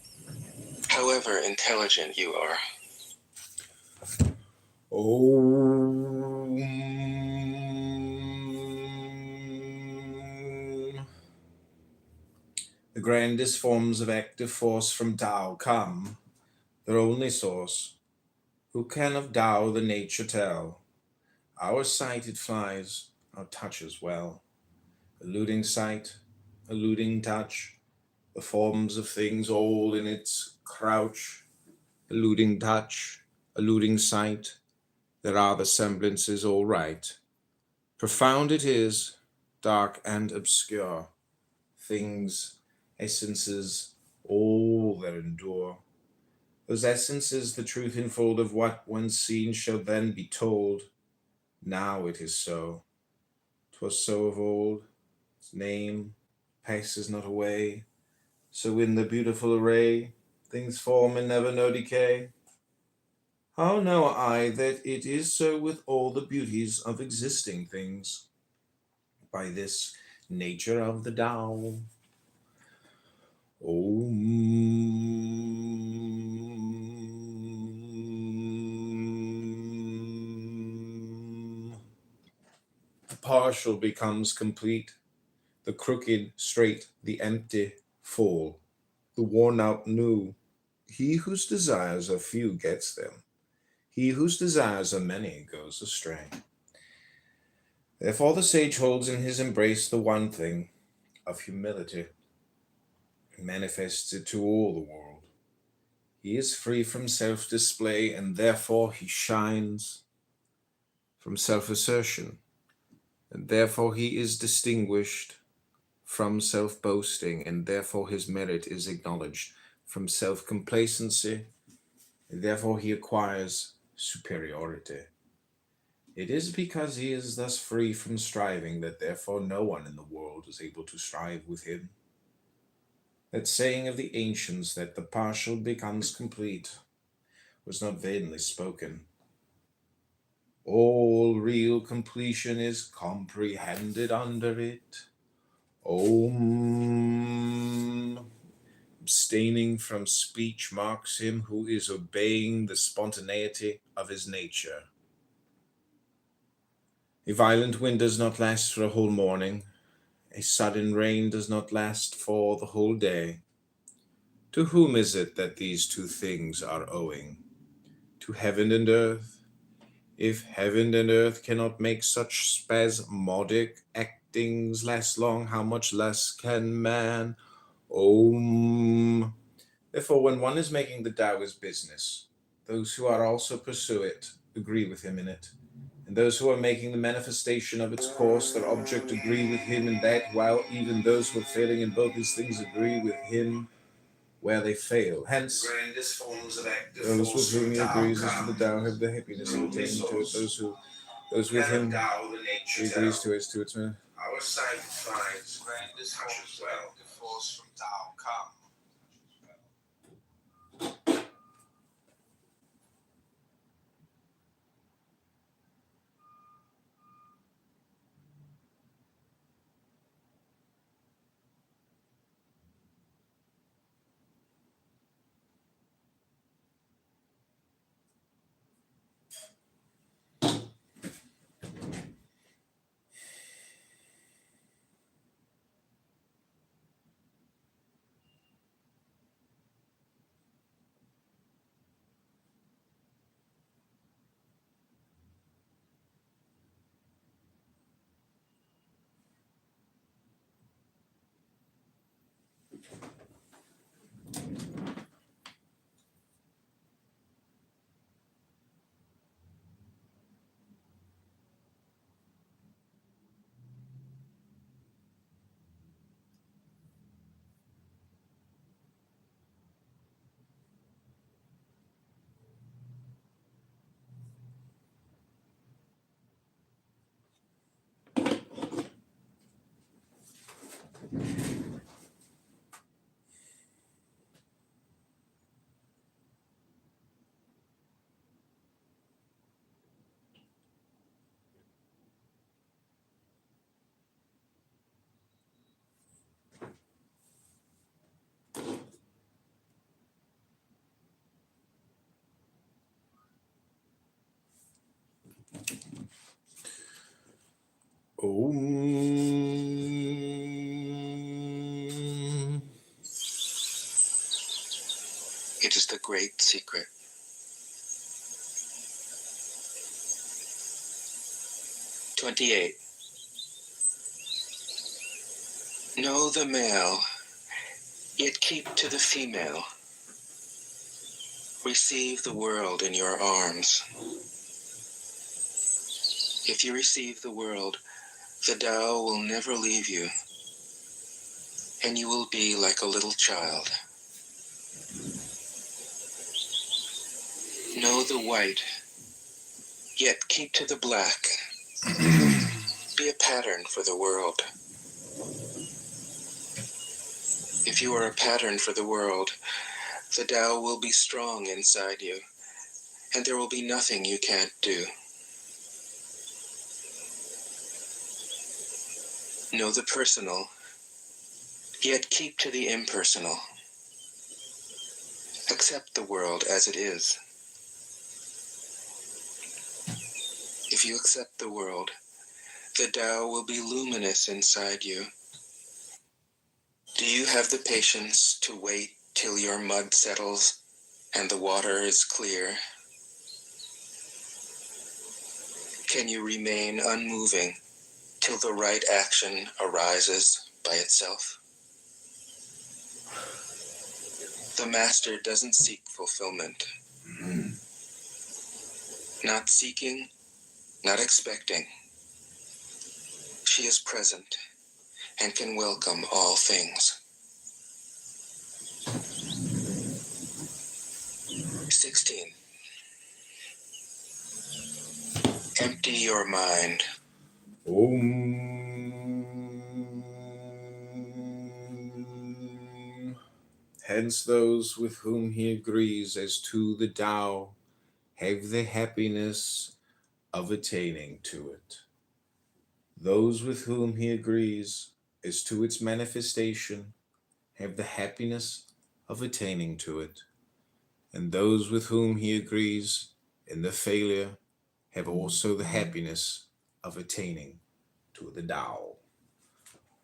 however intelligent you are. Om. The grandest forms of active force from Tao come, their only source. Who can of Tao the nature tell? Our sight it flies, our touch as well. Eluding sight, eluding touch, the forms of things all in its crouch. Eluding touch, eluding sight, there are the semblances all right. Profound it is, dark and obscure. Things, essences, all that endure. Those essences, the truth infold of what when seen shall then be told. Now it is so. 'Twas so of old. Its name passes not away. So in the beautiful array, things form and never know decay. How know I that it is so with all the beauties of existing things? By this nature of the Tao. Om. The partial becomes complete, the crooked straight, the empty full, the worn out new. He whose desires are few gets them. He whose desires are many goes astray. Therefore the sage holds in his embrace the one thing of humility, and manifests it to all the world. He is free from self-display, and therefore he shines from self-assertion, and therefore he is distinguished from self-boasting, and therefore his merit is acknowledged, from self-complacency, and therefore he acquires superiority. It is because he is thus free from striving that therefore no one in the world is able to strive with him. That saying of the ancients that the partial becomes complete was not vainly spoken. All real completion is comprehended under it. Om. Abstaining from speech marks him who is obeying the spontaneity of his nature. A violent wind does not last for a whole morning. A sudden rain does not last for the whole day. To whom is it that these two things are owing? To heaven and earth. If heaven and earth cannot make such spasmodic actings last long, how much less can man? Om. Therefore, when one is making the Taoist business, those who are also pursue it agree with him in it. And those who are making the manifestation of its course, their object, agree with him in that, while even those who are failing in both these things agree with him where they fail. Hence, those with whom he agrees as to the Tao have the happiness of attaining to it. Those with him he agrees to as to its man. Our sight finds grandest touch as well. The force from Tao come. Om. It is the great secret. "28. Know the male, yet keep to the female. Receive the world in your arms. If you receive the world, the Tao will never leave you, and you will be like a little child. Know the white, yet keep to the black. Be a pattern for the world. If you are a pattern for the world, the Tao will be strong inside you, and there will be nothing you can't do. Know the personal, yet keep to the impersonal. Accept the world as it is. If you accept the world, the Tao will be luminous inside you. Do you have the patience to wait till your mud settles and the water is clear? Can you remain unmoving till the right action arises by itself? The Master doesn't seek fulfillment. Not seeking, not expecting. She is present and can welcome all things. 16. Empty your mind. Om. Hence those with whom he agrees as to the Tao have the happiness of attaining to it. Those with whom he agrees as to its manifestation have the happiness of attaining to it. And those with whom he agrees in the failure have also the happiness of attaining to the Tao.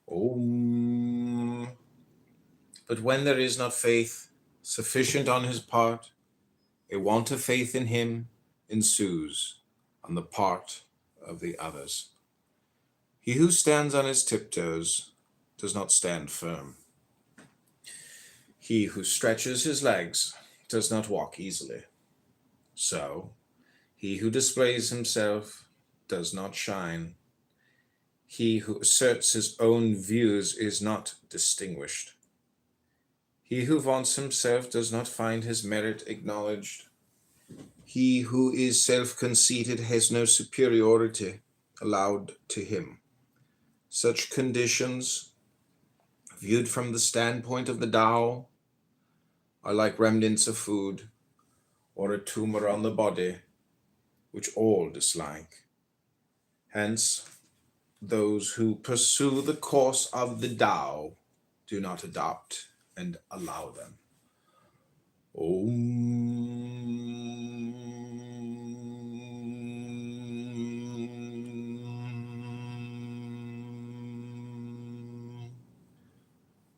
Om. But when there is not faith sufficient on his part, a want of faith in him ensues on the part of the others. He who stands on his tiptoes does not stand firm. He who stretches his legs does not walk easily. So, he who displays himself does not shine. He who asserts his own views is not distinguished. He who vaunts himself does not find his merit acknowledged. He who is self-conceited has no superiority allowed to him. Such conditions, viewed from the standpoint of the Tao, are like remnants of food or a tumor on the body, which all dislike. Hence, those who pursue the course of the Tao do not adopt and allow them.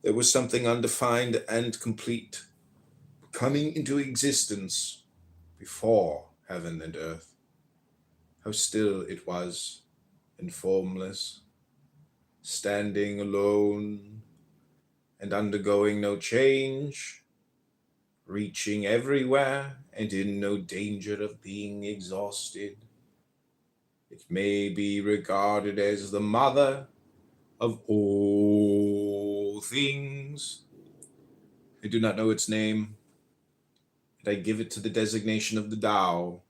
There was something undefined and complete coming into existence before heaven and earth. How still it was and formless, standing alone and undergoing no change, reaching everywhere and in no danger of being exhausted. It may be regarded as the mother of all things. I do not know its name, and I give it to the designation of the Tao,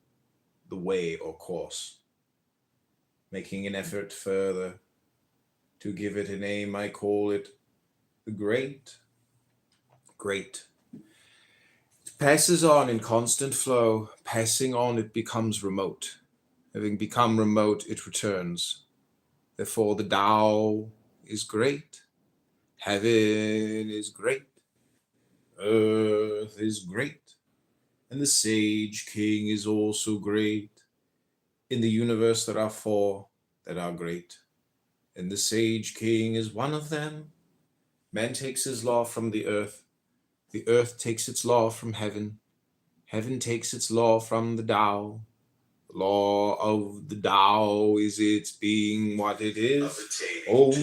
the way or course. Making an effort further to give it a name, I call it the Great. Great. It passes on in constant flow. Passing on, it becomes remote. Having become remote, it returns. Therefore, the Tao is great. Heaven is great. Earth is great. And the sage king is also great. In the universe there are four that are great, and the sage king is one of them. Man takes his law from the earth takes its law from heaven, heaven takes its law from the Tao. The law of the Tao is its being what it is. Om.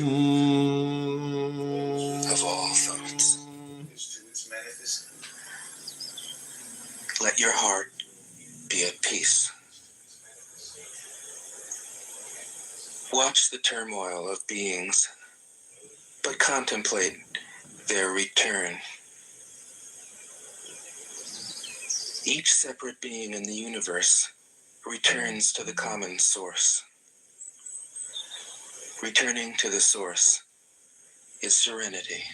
Of all thoughts, let your heart be at peace. Watch the turmoil of beings, but contemplate their return. Each separate being in the universe returns to the common source. Returning to the source is serenity.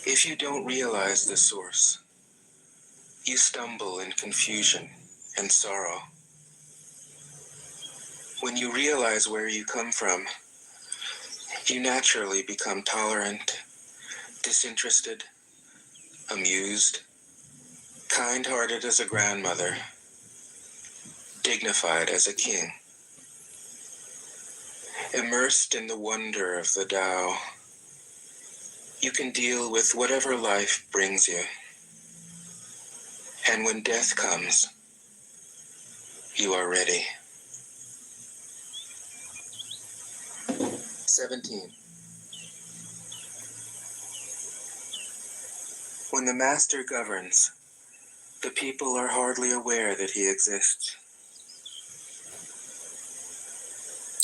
If you don't realize the source, you stumble in confusion and sorrow. When you realize where you come from, you naturally become tolerant, disinterested, amused, kind-hearted as a grandmother, dignified as a king. Immersed in the wonder of the Tao, you can deal with whatever life brings you. And when death comes, you are ready. 17. When the master governs, the people are hardly aware that he exists.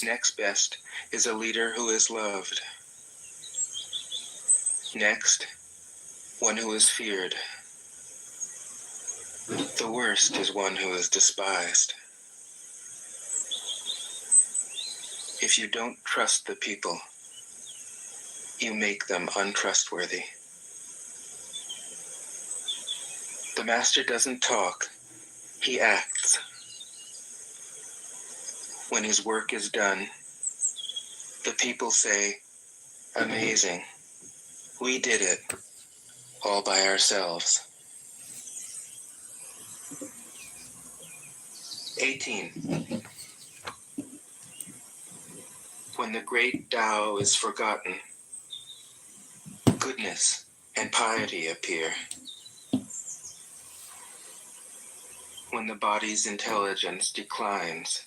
Next best is a leader who is loved. Next, one who is feared. The worst is one who is despised. If you don't trust the people, you make them untrustworthy. The master doesn't talk, he acts. When his work is done, the people say, "Amazing, we did it, all by ourselves." 18. When the great Tao is forgotten, goodness and piety appear. When the body's intelligence declines,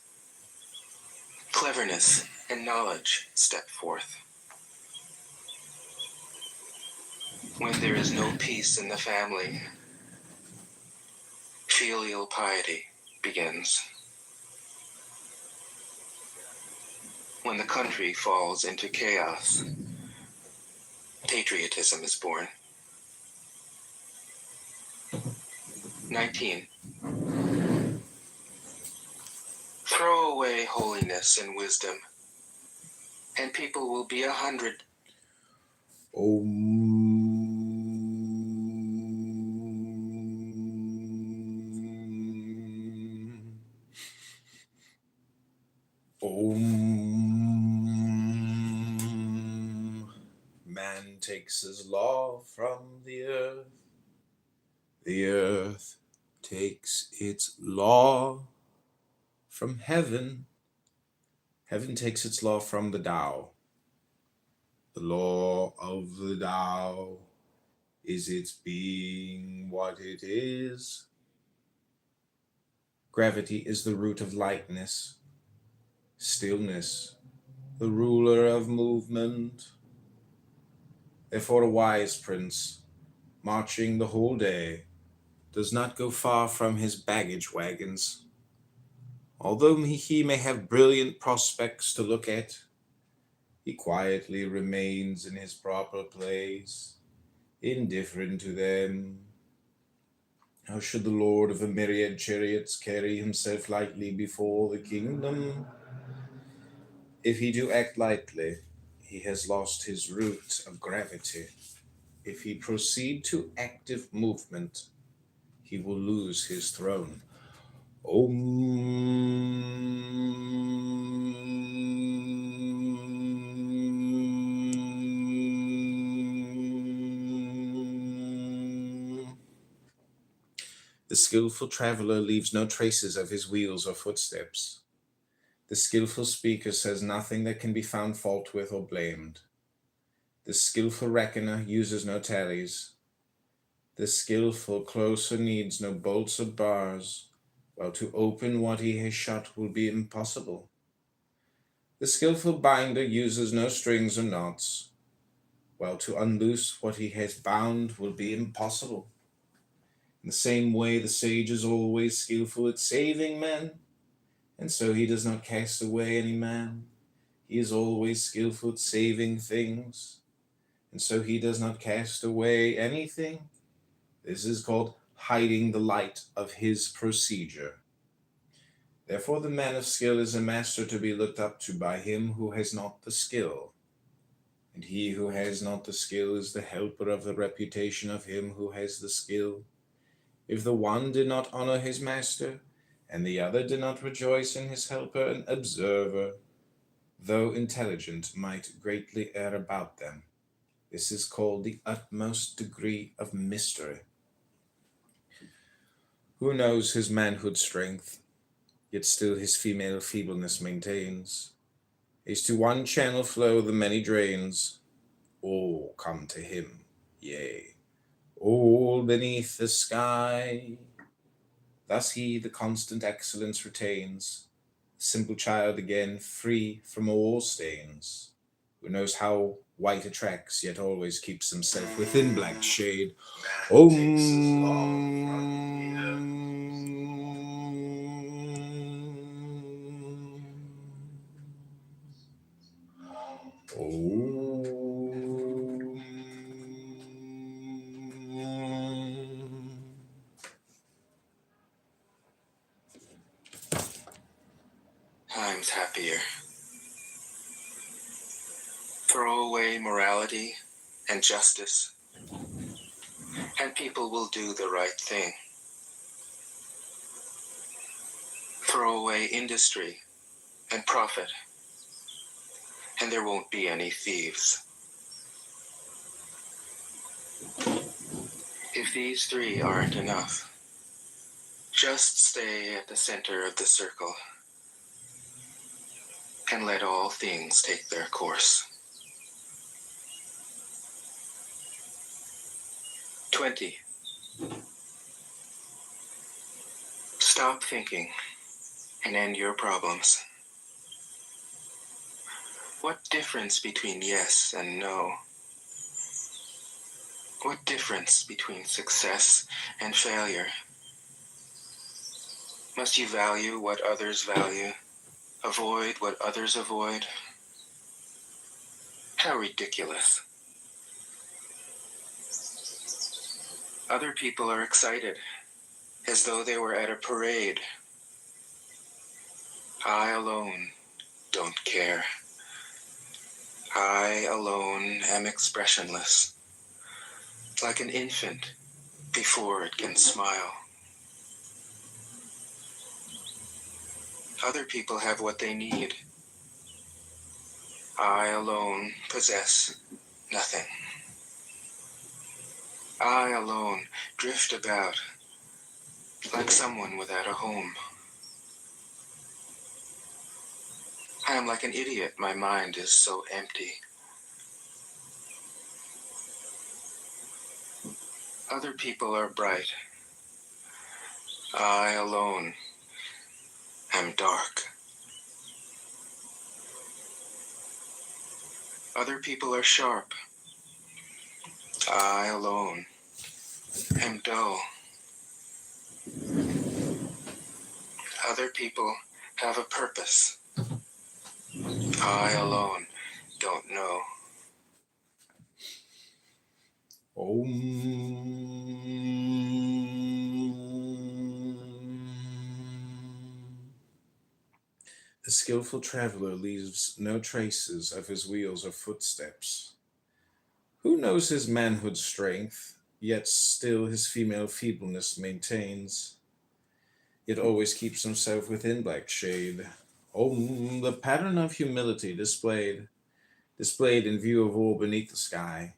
cleverness and knowledge step forth. When there is no peace in the family, filial piety begins. When the country falls into chaos, patriotism is born. 19. Throw away holiness and wisdom, and people will be 100. Man takes his law from the earth takes its law from heaven, heaven takes its law from the Tao. The law of the Tao is its being what it is. Gravity is the root of lightness, stillness, the ruler of movement. Therefore a wise prince, marching the whole day, does not go far from his baggage wagons. Although he may have brilliant prospects to look at, he quietly remains in his proper place, indifferent to them. How should the lord of a myriad chariots carry himself lightly before the kingdom? If he do act lightly, he has lost his root of gravity. If he proceed to active movement, he will lose his throne. The skillful traveler leaves no traces of his wheels or footsteps. The skillful speaker says nothing that can be found fault with or blamed. The skillful reckoner uses no tallies. The skillful closer needs no bolts or bars, while to open what he has shut will be impossible. The skillful binder uses no strings or knots, while to unloose what he has bound will be impossible. In the same way, the sage is always skillful at saving men, and so he does not cast away any man. He is always skillful at saving things, and so he does not cast away anything. This is called hiding the light of his procedure. Therefore, the man of skill is a master to be looked up to by him who has not the skill. And he who has not the skill is the helper of the reputation of him who has the skill. If the one did not honor his master, and the other did not rejoice in his helper, an observer, though intelligent, might greatly err about them. This is called the utmost degree of mystery. Who knows his manhood strength, yet still his female feebleness maintains? As to one channel flow the many drains, all come to him, yea, all beneath the sky. Thus he the constant excellence retains, the simple child again free from all stains, who knows how white attracts, yet always keeps himself within black shade. Times happier. Throw away morality and justice, and people will do the right thing. Throw away industry and profit, and there won't be any thieves. If these three aren't enough, just stay at the center of the circle and let all things take their course. 20. Stop thinking and end your problems. What difference between yes and no? What difference between success and failure? Must you value what others value, avoid what others avoid? How ridiculous. Other people are excited, as though they were at a parade. I alone don't care. I alone am expressionless, like an infant before it can smile. Other people have what they need. I alone possess nothing. I alone drift about like someone without a home. I am like an idiot, my mind is so empty. Other people are bright. I alone am dark. Other people are sharp. I alone am dull. Other people have a purpose. I alone don't know. The skillful traveler leaves no traces of his wheels or footsteps. Who knows his manhood strength, yet still his female feebleness maintains, yet always keeps himself within black shade. The pattern of humility displayed in view of all beneath the sky.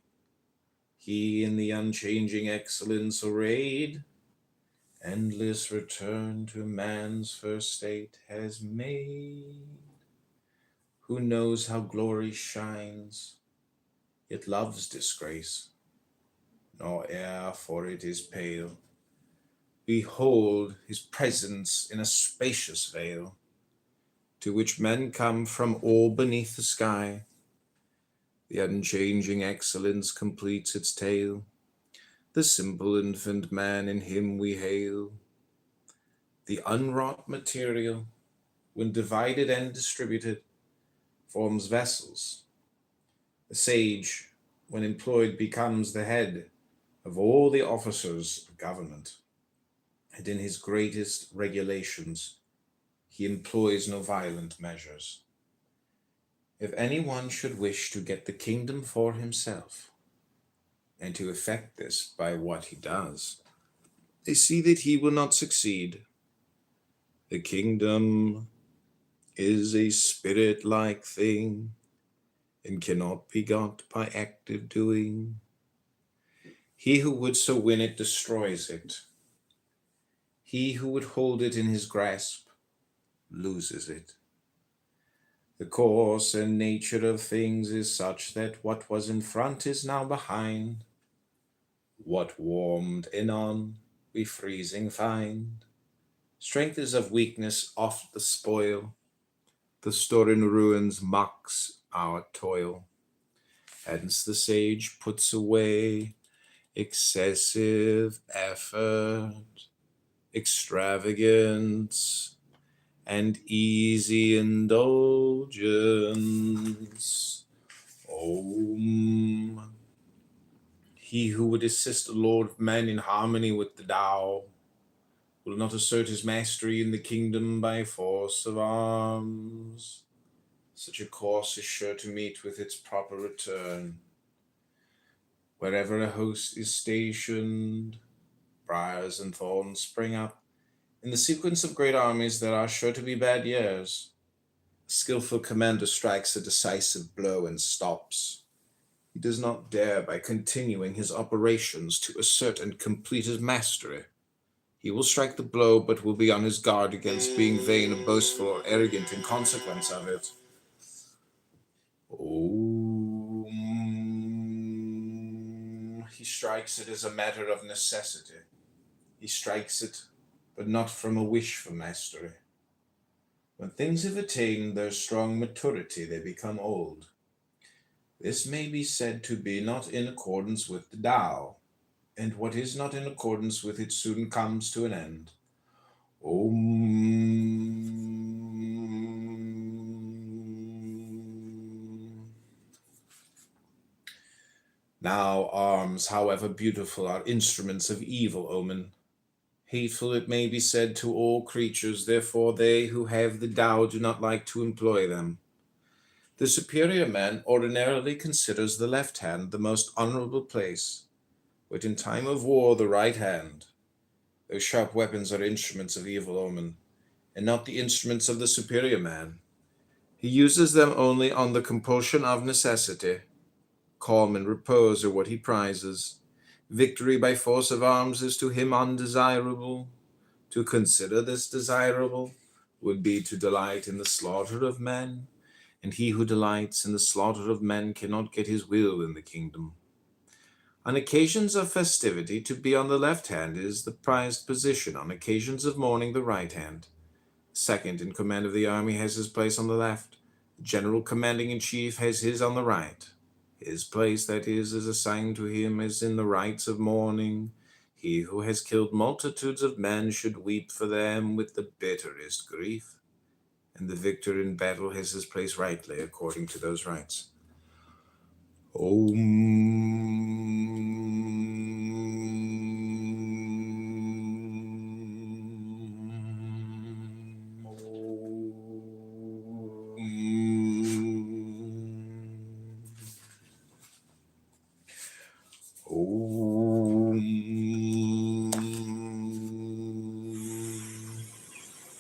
He in the unchanging excellence arrayed, endless return to man's first state has made. Who knows how glory shines, yet loves disgrace, nor e'er for it is pale. Behold his presence in a spacious vale, to which men come from all beneath the sky. The unchanging excellence completes its tale. The simple infant man in him we hail. The unwrought material, when divided and distributed, forms vessels. The sage, when employed, becomes the head of all the officers of government. And in his greatest regulations, he employs no violent measures. If any one should wish to get the kingdom for himself, and to effect this by what he does, they see that he will not succeed. The kingdom is a spirit-like thing, and cannot be got by active doing. He who would so win it destroys it. He who would hold it in his grasp loses it. The course and nature of things is such that what was in front is now behind. What warmed anon we freezing find. Strength is of weakness oft the spoil. The store in ruins mocks our toil. Hence the sage puts away excessive effort, extravagance, and easy indulgence. Om. He who would assist the Lord of men in harmony with the Tao will not assert his mastery in the kingdom by force of arms. Such a course is sure to meet with its proper return. Wherever a host is stationed, briars and thorns spring up. In the sequence of great armies, there are sure to be bad years. A skillful commander strikes a decisive blow and stops. He does not dare, by continuing his operations, to assert and complete his mastery. He will strike the blow, but will be on his guard against being vain or boastful or arrogant in consequence of it. He strikes it as a matter of necessity. He strikes it, but not from a wish for mastery. When things have attained their strong maturity, they become old. This may be said to be not in accordance with the Tao, and what is not in accordance with it soon comes to an end. Now arms, however beautiful, are instruments of evil omen. Hateful, it may be said, to all creatures, therefore they who have the Tao do not like to employ them. The superior man ordinarily considers the left hand the most honorable place, but in time of war the right hand. Those sharp weapons are instruments of evil omen, and not the instruments of the superior man. He uses them only on the compulsion of necessity. Calm and repose are what he prizes. Victory by force of arms is to him undesirable. To consider this desirable would be to delight in the slaughter of men, and he who delights in the slaughter of men cannot get his will in the kingdom. On occasions of festivity, to be on the left hand is the prized position. On occasions of mourning, the right hand. The second in command of the army has his place on the left. The general commanding in chief has his on the right. His place, that is assigned to him as in the rites of mourning. He who has killed multitudes of men should weep for them with the bitterest grief. And the victor in battle has his place rightly according to those rites.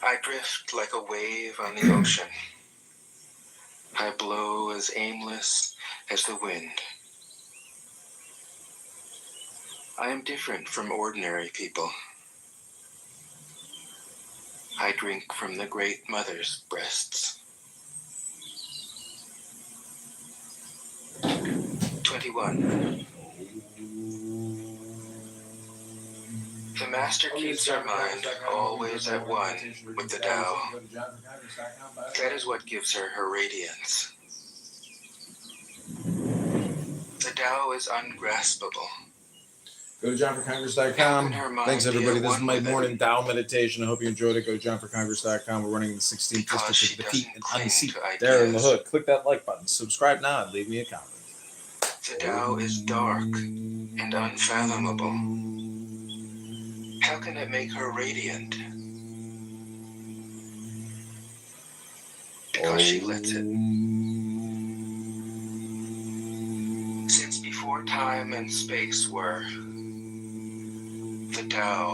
I drift like a wave on the ocean. I blow as aimless as the wind. I am different from ordinary people. I drink from the Great Mother's breasts. 21. The Master keeps her mind always at one with the Tao. That is what gives her her radiance. The Tao is ungraspable. Go to johnforcongress.com. Thanks, everybody. This is my morning Tao meditation. I hope you enjoyed it. Go to johnforcongress.com. We're running the 16th district to defeat and unseat Darren LaHood. Click that like button. Subscribe now and leave me a comment. The Tao is dark and unfathomable. How can it make her radiant? Because she lets it. Since before time and space were, the Tao